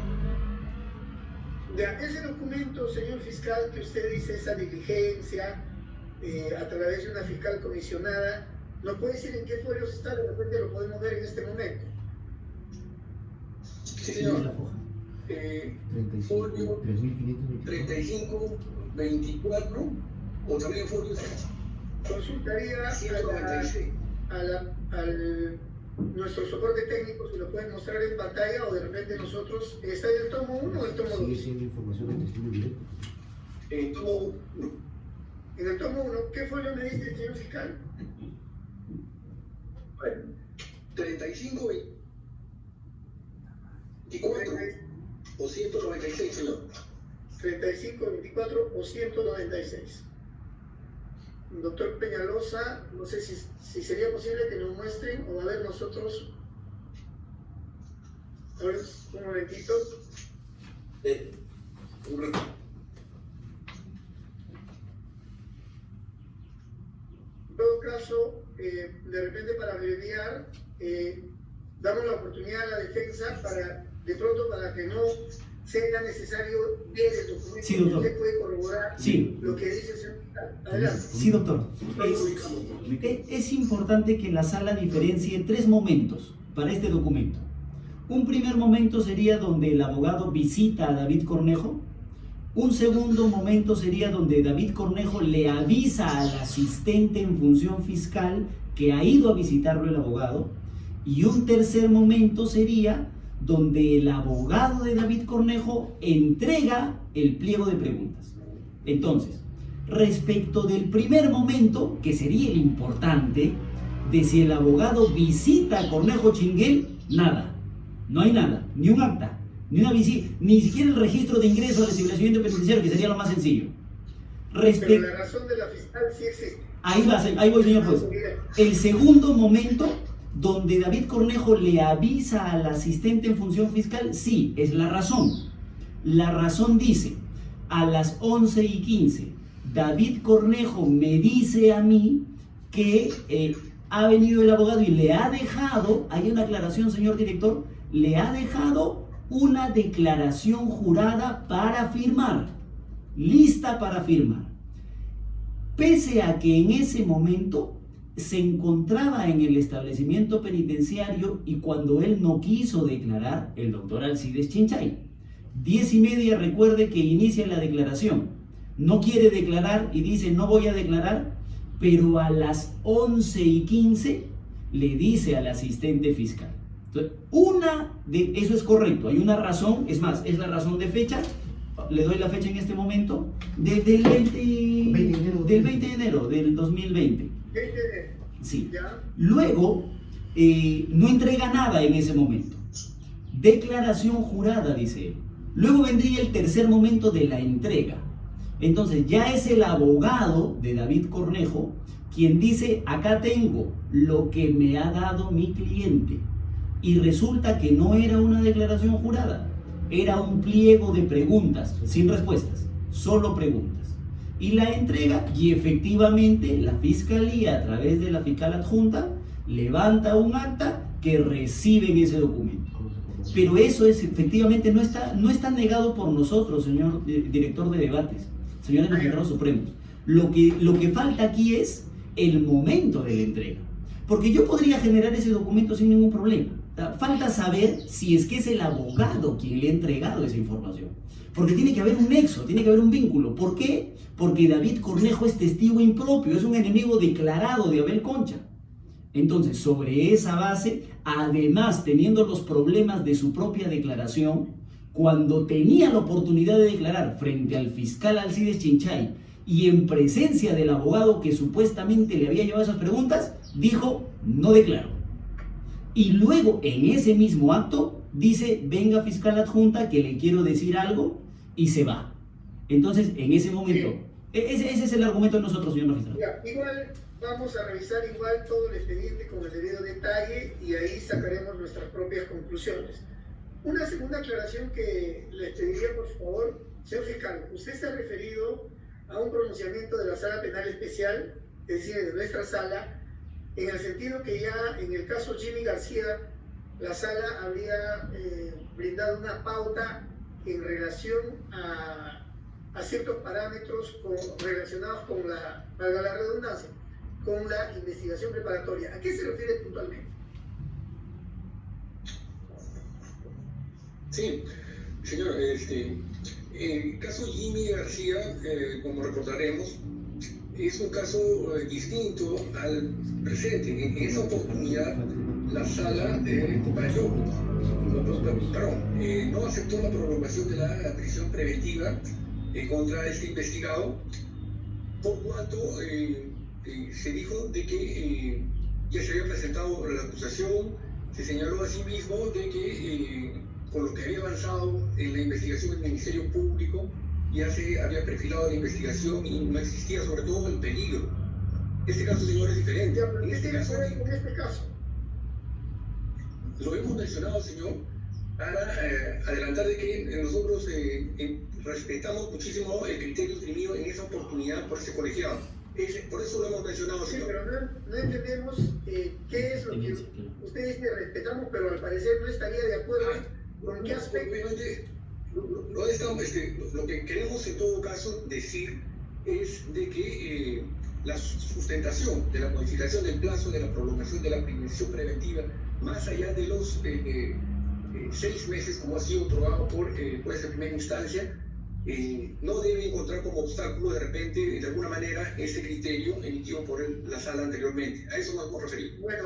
Ya, ese documento, señor fiscal, que usted dice, esa diligencia a través de una fiscal comisionada, ¿nos puede decir en qué folios está? De repente lo podemos ver en este momento. Sí, señor. La foja. Folio 3524 o también folio Consultaría 196. al nuestro soporte técnico si lo pueden mostrar en pantalla o de repente nosotros. ¿Está en el tomo 1 o el tomo 2? Sigue siendo información de testigo directo. Tomo 1. En el tomo 1, ¿qué folio me dice, señor fiscal? 35, 24 o 196, señor. 35, 24 o 196. Doctor Peñalosa, no sé si sería posible que nos muestren o a ver nosotros. A ver, un momentito. En todo caso, de repente para abreviar, damos la oportunidad a la defensa para que no sea necesario ver el documento. Sí, doctor. Usted puede corroborar Sí. lo que dice el señor fiscal. Adelante. Sí, doctor. Es importante que la sala diferencie tres momentos para este documento. Un primer momento sería donde el abogado visita a David Cornejo. Un segundo momento sería donde David Cornejo le avisa al asistente en función fiscal que ha ido a visitarlo el abogado. Y un tercer momento sería donde el abogado de David Cornejo entrega el pliego de preguntas. Entonces, respecto del primer momento, que sería el importante, de si el abogado visita a Cornejo Chinguel, nada, no hay nada, ni un acta, ni una visita, ni siquiera el registro de ingreso al establecimiento penitenciario, que sería lo más sencillo. Pero la razón de la fiscal sí existe. Ahí voy, señor juez. El segundo momento, donde David Cornejo le avisa al asistente en función fiscal, sí, es la razón. La razón dice, a las 11:15, David Cornejo me dice a mí que ha venido el abogado y le ha dejado, hay una aclaración, señor director, le ha dejado una declaración jurada para firmar, lista para firmar. Pese a que en ese momento se encontraba en el establecimiento penitenciario y cuando él no quiso declarar, el doctor Alcides Chinchay. 10:30, recuerde que inicia la declaración. no quiere declarar y dice no voy a declarar, pero a las 11:15 le dice al asistente fiscal. Entonces, eso es correcto, hay una razón, es más, es la razón de fecha, le doy la fecha en este momento, del 20 de enero del 2020. Sí. Luego, no entrega nada en ese momento. Declaración jurada, dice él. Luego vendría el tercer momento de la entrega. Entonces ya es el abogado de David Cornejo quien dice, acá tengo lo que me ha dado mi cliente. Y resulta que no era una declaración jurada, era un pliego de preguntas, sin respuestas, solo preguntas. Y la entrega, y efectivamente la fiscalía a través de la fiscal adjunta levanta un acta que reciben ese documento. Pero eso es, efectivamente no está negado por nosotros, señor director de debates, señores magistrados supremos. Lo que falta aquí es el momento de la entrega. Porque yo podría generar ese documento sin ningún problema. Falta saber si es que es el abogado quien le ha entregado esa información. Porque tiene que haber un nexo, tiene que haber un vínculo. ¿Por qué? Porque David Cornejo es testigo impropio, es un enemigo declarado de Abel Concha. Entonces, sobre esa base, además teniendo los problemas de su propia declaración, cuando tenía la oportunidad de declarar frente al fiscal Alcides Chinchay y en presencia del abogado que supuestamente le había llevado esas preguntas, dijo, no declaro. Y luego, en ese mismo acto, dice, venga fiscal adjunta que le quiero decir algo, y se va. Entonces, en ese momento, ese es el argumento de nosotros, señor magistrado. Igual vamos a revisar todo el expediente con el debido detalle y ahí sacaremos nuestras propias conclusiones. Una segunda aclaración que le pediría, por favor, señor fiscal, usted se ha referido a un pronunciamiento de la Sala Penal Especial, es decir, de nuestra sala, en el sentido que ya en el caso Jimmy García, la sala habría brindado una pauta en relación a ciertos parámetros relacionados con valga la redundancia, con la investigación preparatoria. ¿A qué se refiere puntualmente? Sí, señor, el caso Jimmy García, como recordaremos, es un caso distinto al presente. En esa oportunidad, la sala no aceptó la prolongación de la prisión preventiva contra este investigado, por cuanto se dijo de que ya se había presentado la acusación, se señaló a sí mismo de que con lo que había avanzado en la investigación del Ministerio Público, ya se había perfilado la investigación y no existía sobre todo el peligro. Este caso, señor, es diferente. ¿Qué tiene que ver con este caso? Lo hemos mencionado, señor, para adelantar de que nosotros respetamos muchísimo el criterio esgrimido en esa oportunidad por ese colegiado. Por eso lo hemos mencionado, Sí, señor. pero no entendemos qué es lo que usted dice respetamos, pero al parecer no estaría de acuerdo con qué aspecto. Lo que queremos en todo caso decir es de que la sustentación de la modificación del plazo de la prolongación de la prisión preventiva, más allá de los 6 meses, como ha sido otorgado por esa primera instancia, no debe encontrar como obstáculo de repente, de alguna manera, ese criterio emitido por la sala anteriormente. A eso nos hemos referido. Bueno,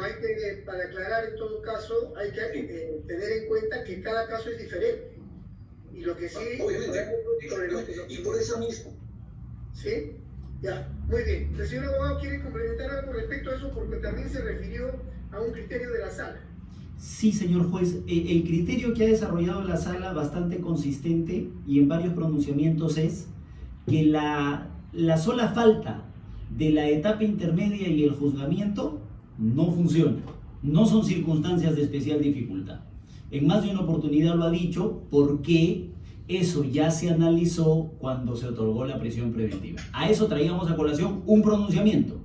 para aclarar en todo caso, hay que tener en cuenta que cada caso es diferente. Y lo que sí... Obviamente, y por eso mismo. ¿Sí? Ya, muy bien. El señor abogado quiere complementar algo respecto a eso porque también se refirió a un criterio de la sala. Sí, señor juez, el criterio que ha desarrollado la sala, bastante consistente y en varios pronunciamientos, es que la sola falta de la etapa intermedia y el juzgamiento no funciona, no son circunstancias de especial dificultad. En más de una oportunidad lo ha dicho, porque eso ya se analizó cuando se otorgó la prisión preventiva. A eso traíamos a colación un pronunciamiento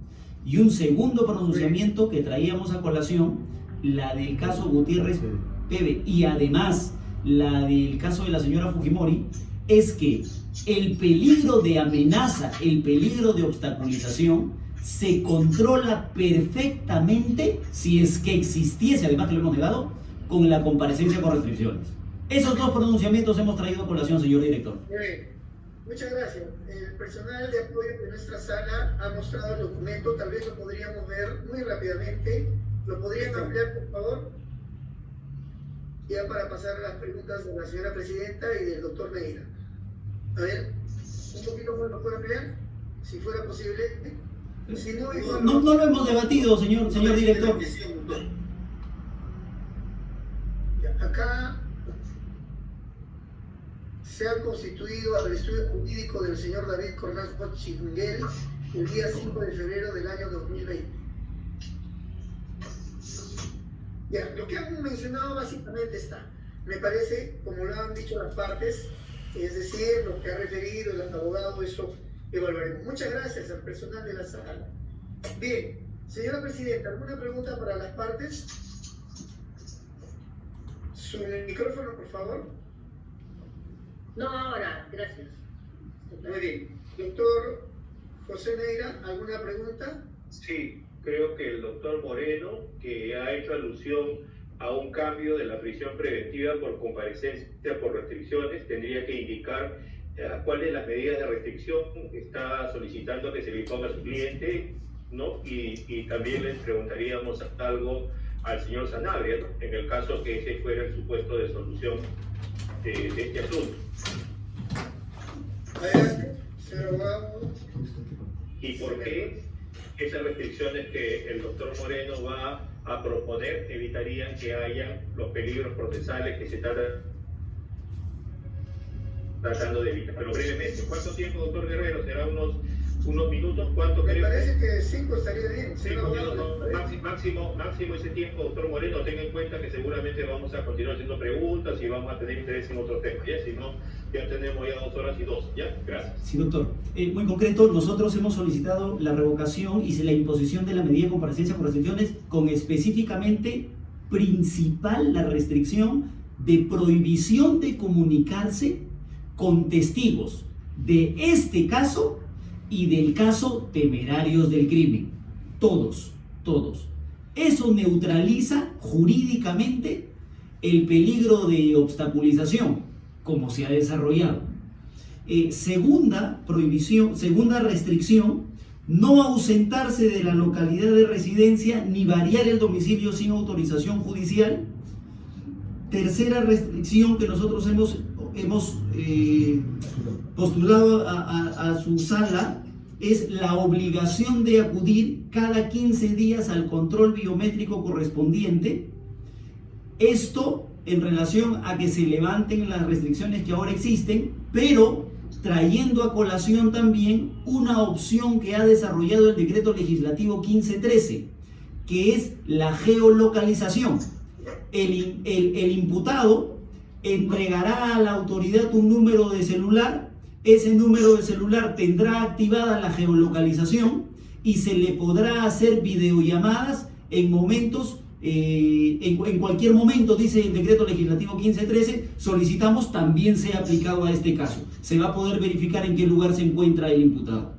y un segundo pronunciamiento que traíamos a colación, la del caso Gutiérrez Pebe y además la del caso de la señora Fujimori, es que el peligro de amenaza, el peligro de obstaculización se controla perfectamente si es que existiese, además que lo hemos negado, con la comparecencia con restricciones. Esos dos pronunciamientos hemos traído a colación, señor director. Muchas gracias. El personal de apoyo de nuestra sala ha mostrado el documento, tal vez lo podríamos ver muy rápidamente. ¿Lo podrían ampliar, por favor? Ya para pasar a las preguntas de la señora presidenta y del doctor Neira. A ver, un poquito más lo puede ampliar, si fuera posible. Si no, igual No lo hemos debatido, señor director. Acá se ha constituido al estudio jurídico del señor David Cornajo Chinguel el día 5 de febrero del año 2020. Ya, lo que han mencionado básicamente está, me parece, como lo han dicho las partes, es decir, lo que ha referido el abogado, eso evaluaremos. Muchas gracias al personal de la sala. Bien, señora presidenta, ¿alguna pregunta para las partes? Su micrófono, por favor. No, ahora, gracias. Muy bien. Doctor José Neira, ¿alguna pregunta? Sí, creo que el doctor Moreno, que ha hecho alusión a un cambio de la prisión preventiva por comparecencia por restricciones, tendría que indicar cuáles las medidas de restricción está solicitando que se le imponga a su cliente, ¿no? Y también les preguntaríamos algo al señor Sanabria, ¿no? En el caso que ese fuera el supuesto de solución de este asunto. Adelante, señor abogado. ¿Y por qué esas restricciones que el doctor Moreno va a proponer evitarían que haya los peligros procesales que se están tratando de evitar? Pero brevemente, ¿cuánto tiempo, doctor Guerrero? ¿Será unos minutos? ¿Cuánto Me cree parece usted? que 5 estaría bien. 5 minutos, máximo ese tiempo, doctor Moreno. Tenga en cuenta que seguramente vamos a continuar haciendo preguntas y vamos a tener interés en otros temas, ¿ya? Si no, ya tenemos ya 2 horas y 2, ¿ya? Gracias. Sí, doctor. Muy concreto, nosotros hemos solicitado la revocación y la imposición de la medida de comparecencia por restricciones con específicamente principal la restricción de prohibición de comunicarse con testigos de este caso y del caso temerarios del crimen. Todos. Eso neutraliza jurídicamente el peligro de obstaculización, como se ha desarrollado. Segunda restricción, no ausentarse de la localidad de residencia ni variar el domicilio sin autorización judicial. Tercera restricción que nosotros hemos postulado a su sala es la obligación de acudir cada 15 días al control biométrico correspondiente. Esto en relación a que se levanten las restricciones que ahora existen, pero trayendo a colación también una opción que ha desarrollado el decreto legislativo 1513, que es la geolocalización. El imputado entregará a la autoridad un número de celular, ese número de celular tendrá activada la geolocalización y se le podrá hacer videollamadas en momentos, en cualquier momento, dice el decreto legislativo 1513, solicitamos también sea aplicado a este caso. Se va a poder verificar en qué lugar se encuentra el imputado.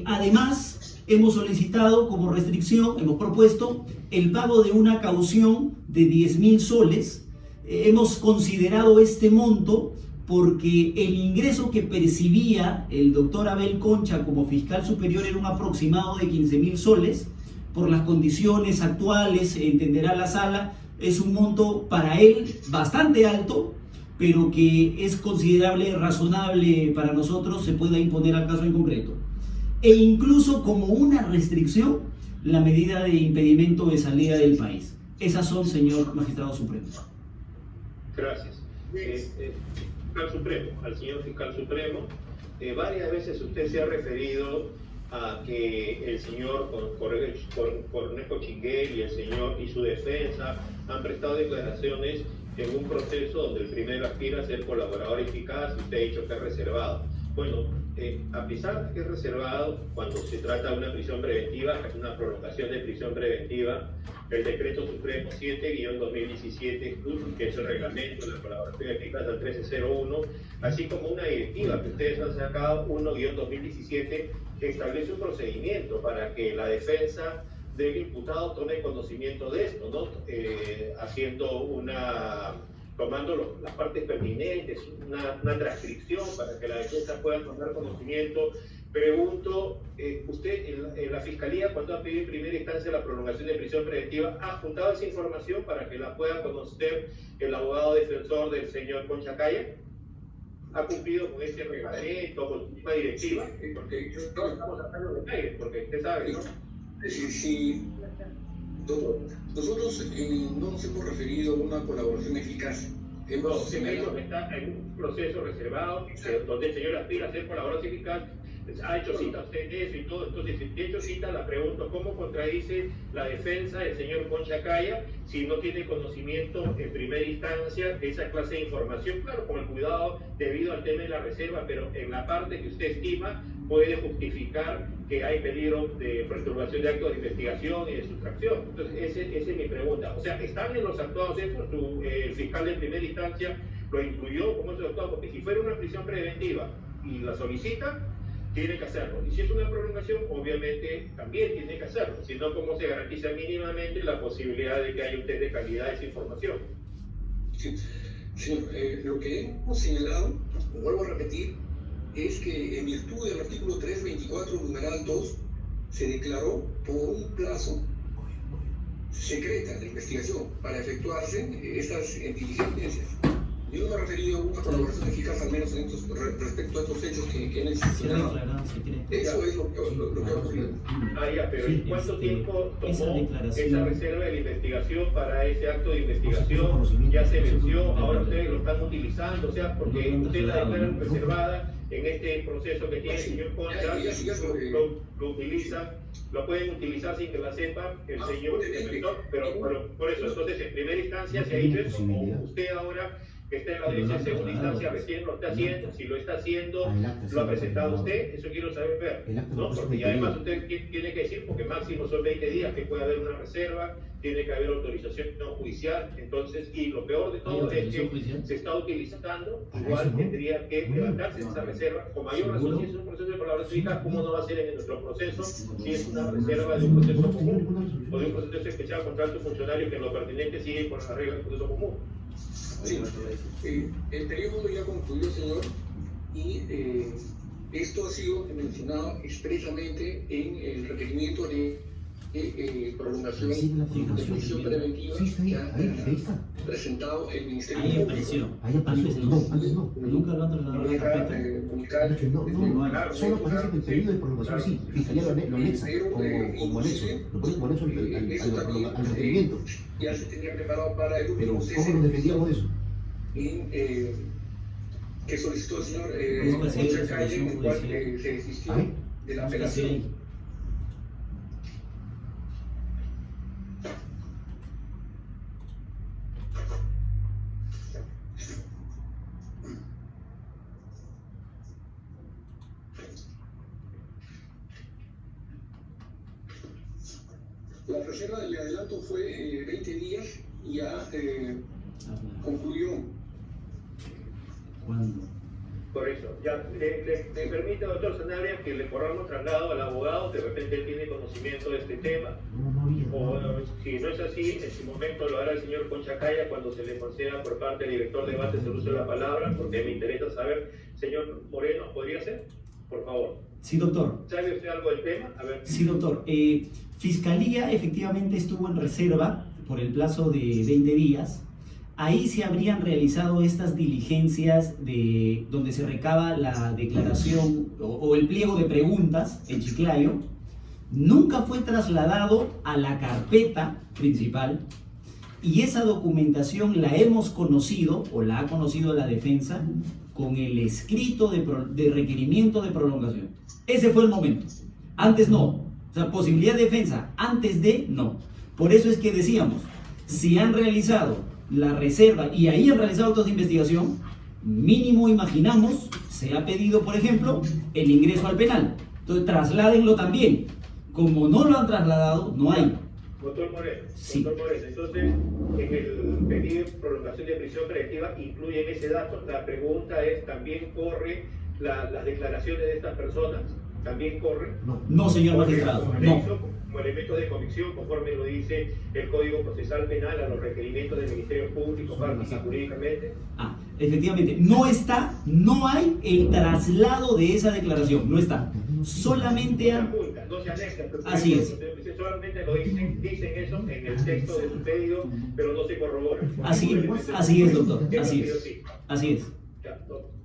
Además, hemos solicitado como restricción, hemos propuesto el pago de una caución de 10.000 soles. Hemos considerado este monto porque el ingreso que percibía el doctor Abel Concha como fiscal superior era un aproximado de 15.000 soles. Por las condiciones actuales, entenderá la sala, es un monto para él bastante alto, pero que es considerable, razonable para nosotros, se pueda imponer al caso en concreto. E incluso como una restricción, la medida de impedimento de salida del país. Esas son, señor magistrado supremo. Gracias. Fiscal Supremo, al señor Fiscal Supremo, varias veces usted se ha referido a que el señor Cornejo Chinguel y el señor y su defensa han prestado declaraciones en un proceso donde el primero aspira a ser colaborador eficaz y usted ha dicho que es reservado. Bueno, a pesar de que es reservado, cuando se trata de una prisión preventiva, una prolongación de prisión preventiva, el Decreto Supremo 7-2017, que es el reglamento de la colaboración eficaz al 1301, así como una directiva que ustedes han sacado, 1-2017, que establece un procedimiento para que la defensa del imputado tome conocimiento de esto, ¿no? Haciendo una tomando las partes pertinentes, una transcripción para que la defensa pueda tomar conocimiento. Pregunto, usted en la Fiscalía, cuando ha pedido en primera instancia la prolongación de prisión preventiva, ¿ha juntado esa información para que la pueda conocer el abogado defensor del señor Conchacaya? ¿Ha cumplido con este reglamento, con la directiva? Porque no estamos hablando de detalles, porque usted sabe, ¿no? Sí, doctor, nosotros no nos hemos referido a una colaboración eficaz. No, se me dijo que está en un proceso reservado, donde el señor aspira a ser colaborador eficaz, ha hecho cita usted de eso y todo. Entonces, si ha hecho cita, la pregunto, ¿cómo contradice la defensa del señor Conchacaya si no tiene conocimiento en primera instancia de esa clase de información? Claro, con el cuidado debido al tema de la reserva, pero en la parte que usted estima puede justificar que hay peligro de perturbación de actos de investigación y de sustracción. Entonces, esa es mi pregunta. O sea, ¿están en los actuados hechos? El fiscal de primera instancia lo incluyó como esos actuados, porque si fuera una prisión preventiva y la solicita, tiene que hacerlo. Y si es una prolongación, obviamente también tiene que hacerlo. Si no, ¿cómo se garantiza mínimamente la posibilidad de que haya un test de calidad de esa información? Sí, señor, lo que hemos señalado, vuelvo a repetir, es que en virtud del artículo 324, numeral 2, se declaró por un plazo secreta la investigación para efectuarse estas diligencias. Yo no me he referido a una colaboración eficaz, al menos respecto a estos hechos que han existido. Eso es lo que ha ocurrido. Ah, ya, pero ¿y cuánto tiempo tomó esa reserva de la investigación para ese acto de investigación? Ya se venció, ahora ustedes lo están utilizando, o sea, porque ustedes la declaran reservada en este proceso que tiene el señor Concha, lo utilizan, lo pueden utilizar sin que la sepa el señor defensor, pero por eso, entonces en primera instancia se ha dicho eso, o usted ahora que está en la audiencia en segunda instancia recién lo está haciendo, si lo está haciendo, lo ha presentado usted, eso quiero saber, ¿no? Porque además usted tiene que decir, porque máximo son 20 días que puede haber una reserva, tiene que haber autorización no judicial, entonces, y lo peor de todo es que se está utilizando, igual tendría que levantarse esa reserva, con mayor razón si es un proceso de colaboración eficaz, ¿cómo no va a ser en nuestro proceso si es una reserva de un proceso común o de un proceso especial contra alto funcionario que en lo pertinente sigue con las reglas del proceso común? Sí, el periodo ya concluyó, señor, y esto ha sido mencionado expresamente en el requerimiento de prolongación de prisión preventiva que ha presentado el Ministerio Ahí Público. apareció. Antes no. Nunca lo han trasladado a la carpeta. No, solo aparece en el periodo de prolongación, sí. Fiscalía lo anexa como anexo, lo pone como anexo al requerimiento. Ya se tenía preparado para el Pero último ¿cómo nos defendíamos de eso? que solicitó el señor Conchacaya, Conchacaya, en el cual se desistió de la apelación. La reserva de adelanto fue 20 días y ya concluyó. ¿Cuándo? Por eso, ya, le permite, doctor Sanabria, que le corramos traslado al abogado, de repente él tiene conocimiento de este tema, o si no es así, en su momento lo hará el señor Conchacaya cuando se le conceda por parte del director de debates el uso de la palabra, porque me interesa saber, señor Moreno, ¿podría ser? Por favor. Sí, doctor. ¿Sabe usted algo del tema? A ver. Sí, doctor. Fiscalía efectivamente estuvo en reserva por el plazo de 20 días. Ahí se habrían realizado estas diligencias donde se recaba la declaración o el pliego de preguntas en Chiclayo. Nunca fue trasladado a la carpeta principal y esa documentación la hemos conocido o la ha conocido la defensa con el escrito de requerimiento de prolongación. Ese fue el momento. Antes no. O sea, posibilidad de defensa. Antes de no. Por eso es que decíamos, si han realizado la reserva y ahí han realizado actos de investigación, mínimo imaginamos, se ha pedido, por ejemplo, el ingreso al penal. Entonces, trasládenlo también. Como no lo han trasladado, no hay. Doctor Moreno, Sí. doctor Moreno, entonces en el pedido de prolongación de prisión preventiva incluyen ese dato. La pregunta es, ¿también corre las declaraciones de estas personas? ¿También corre? No, señor magistrado, no. como elementos de convicción, conforme lo dice el Código Procesal Penal, a los requerimientos del Ministerio Público, fáctica y jurídicamente? Efectivamente, no hay el traslado de esa declaración, no está. Solamente no se anexa. Así es. Solamente lo dicen eso en el texto de su pedido, pero no se corrobora. Así es, doctor, así es. Ya,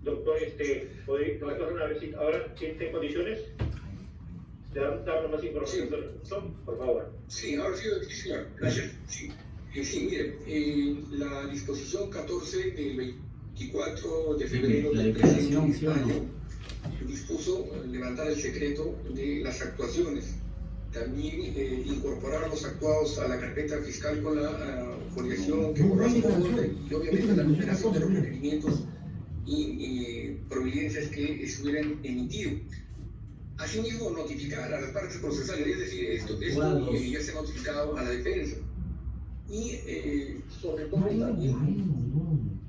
doctor, a ver si ahora tiene condiciones de darnos más información sobre esto, por favor. Sí, ahora sí, señor. Gracias. Sí, mire, la disposición 14 del 24 de febrero La del declaración, presente ¿sí o no? año dispuso levantar el secreto de las actuaciones. También incorporar a los actuados a la carpeta fiscal con la foliación que borra su conducta y obviamente la numeración de los requerimientos y providencias que estuvieran emitidos. Asimismo, notificar a las partes procesales, es decir, esto ya se ha notificado a la defensa. Y sobre todo también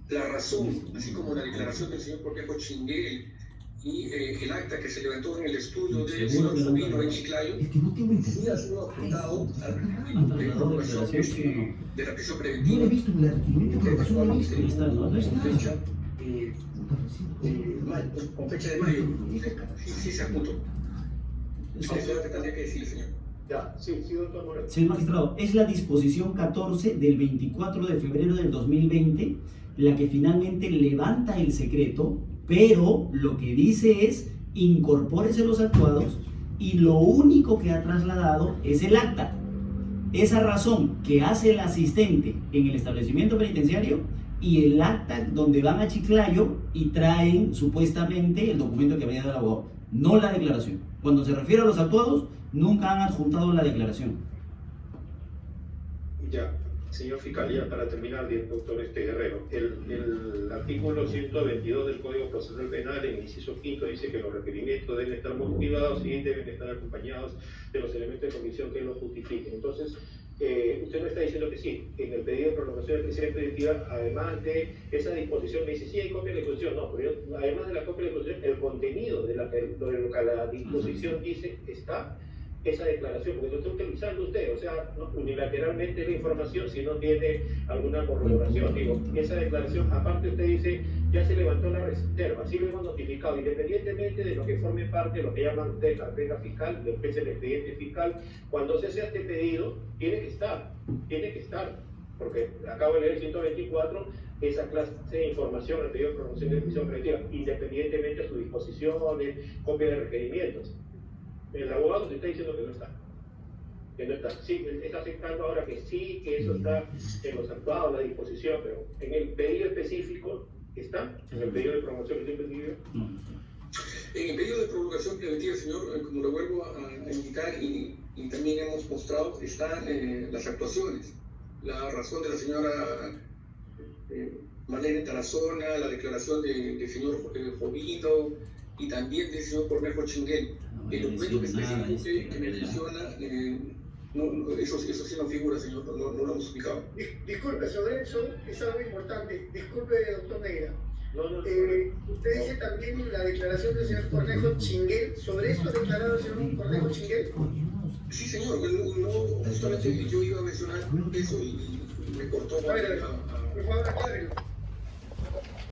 la razón, así como la declaración del señor Cornejo Chinguel y el acta que se levantó en el estudio del señor Jovino en Chiclayo, sí ha sido apuntado al requerimiento de prorrogación de la prisión preventiva. Yo le he visto en el requerimiento de prorrogación, no he visto. Con fecha de mayo. Sí, se apuntó. Eso es lo que tendría que decir, señor. Ya, sí, doctor Moreno. Señor magistrado, es la disposición 14 del 24 de febrero del 2020 la que finalmente levanta el secreto, pero lo que dice es incorpórese los actuados y lo único que ha trasladado es el acta. Esa razón que hace el asistente en el establecimiento penitenciario y el acta donde van a Chiclayo y traen supuestamente el documento que había dado el abogado, no la declaración. Cuando se refiere a los actuados, nunca han adjuntado la declaración. Ya, señor fiscal, ya para terminar, doctor Guerrero, el artículo 122 del Código Procesal Penal, en el inciso quinto, dice que los requerimientos deben estar motivados y deben estar acompañados de los elementos de convicción que los justifiquen. Entonces, usted me está diciendo que sí, en el pedido de prolongación de prisión preventiva, además de esa disposición, me dice, sí hay copia de la disposición, no, pero además de la copia de la disposición, el contenido de lo que la disposición dice está esa declaración, porque lo está utilizando usted, o sea, no unilateralmente la información si no tiene alguna corroboración. Digo, esa declaración, aparte usted dice, ya se levantó la reserva, así lo hemos notificado, independientemente de lo que forme parte de lo que llaman ustedes carpeta fiscal, lo que es el expediente fiscal, cuando se hace este pedido, tiene que estar, porque acabo de leer el 124, esa clase de información, el pedido de prolongación de prisión preventiva, independientemente de su disposición o de copia de requerimientos. El abogado te está diciendo que no está. Sí, está aceptando ahora que sí, que eso está en los actuados, la disposición, pero en el pedido específico está, en el pedido de promoción preventiva. En el pedido de prolongación preventiva, señor, como lo vuelvo a indicar y también hemos mostrado, están las actuaciones. La razón de la señora Marlene Tarazona, la declaración del señor Jovino y también del señor Cornejo Chinguel. El documento específico que me menciona, eso sí no figura, señor, no lo hemos explicado. Disculpe, sobre eso es algo importante. Disculpe, doctor Neira. Usted dice también la declaración del señor Cornejo Chinguel. ¿Sobre eso ha declarado el señor Cornejo Chinguel? Sí, señor. Justamente yo iba a mencionar eso y me cortó. Por favor, aclárelo.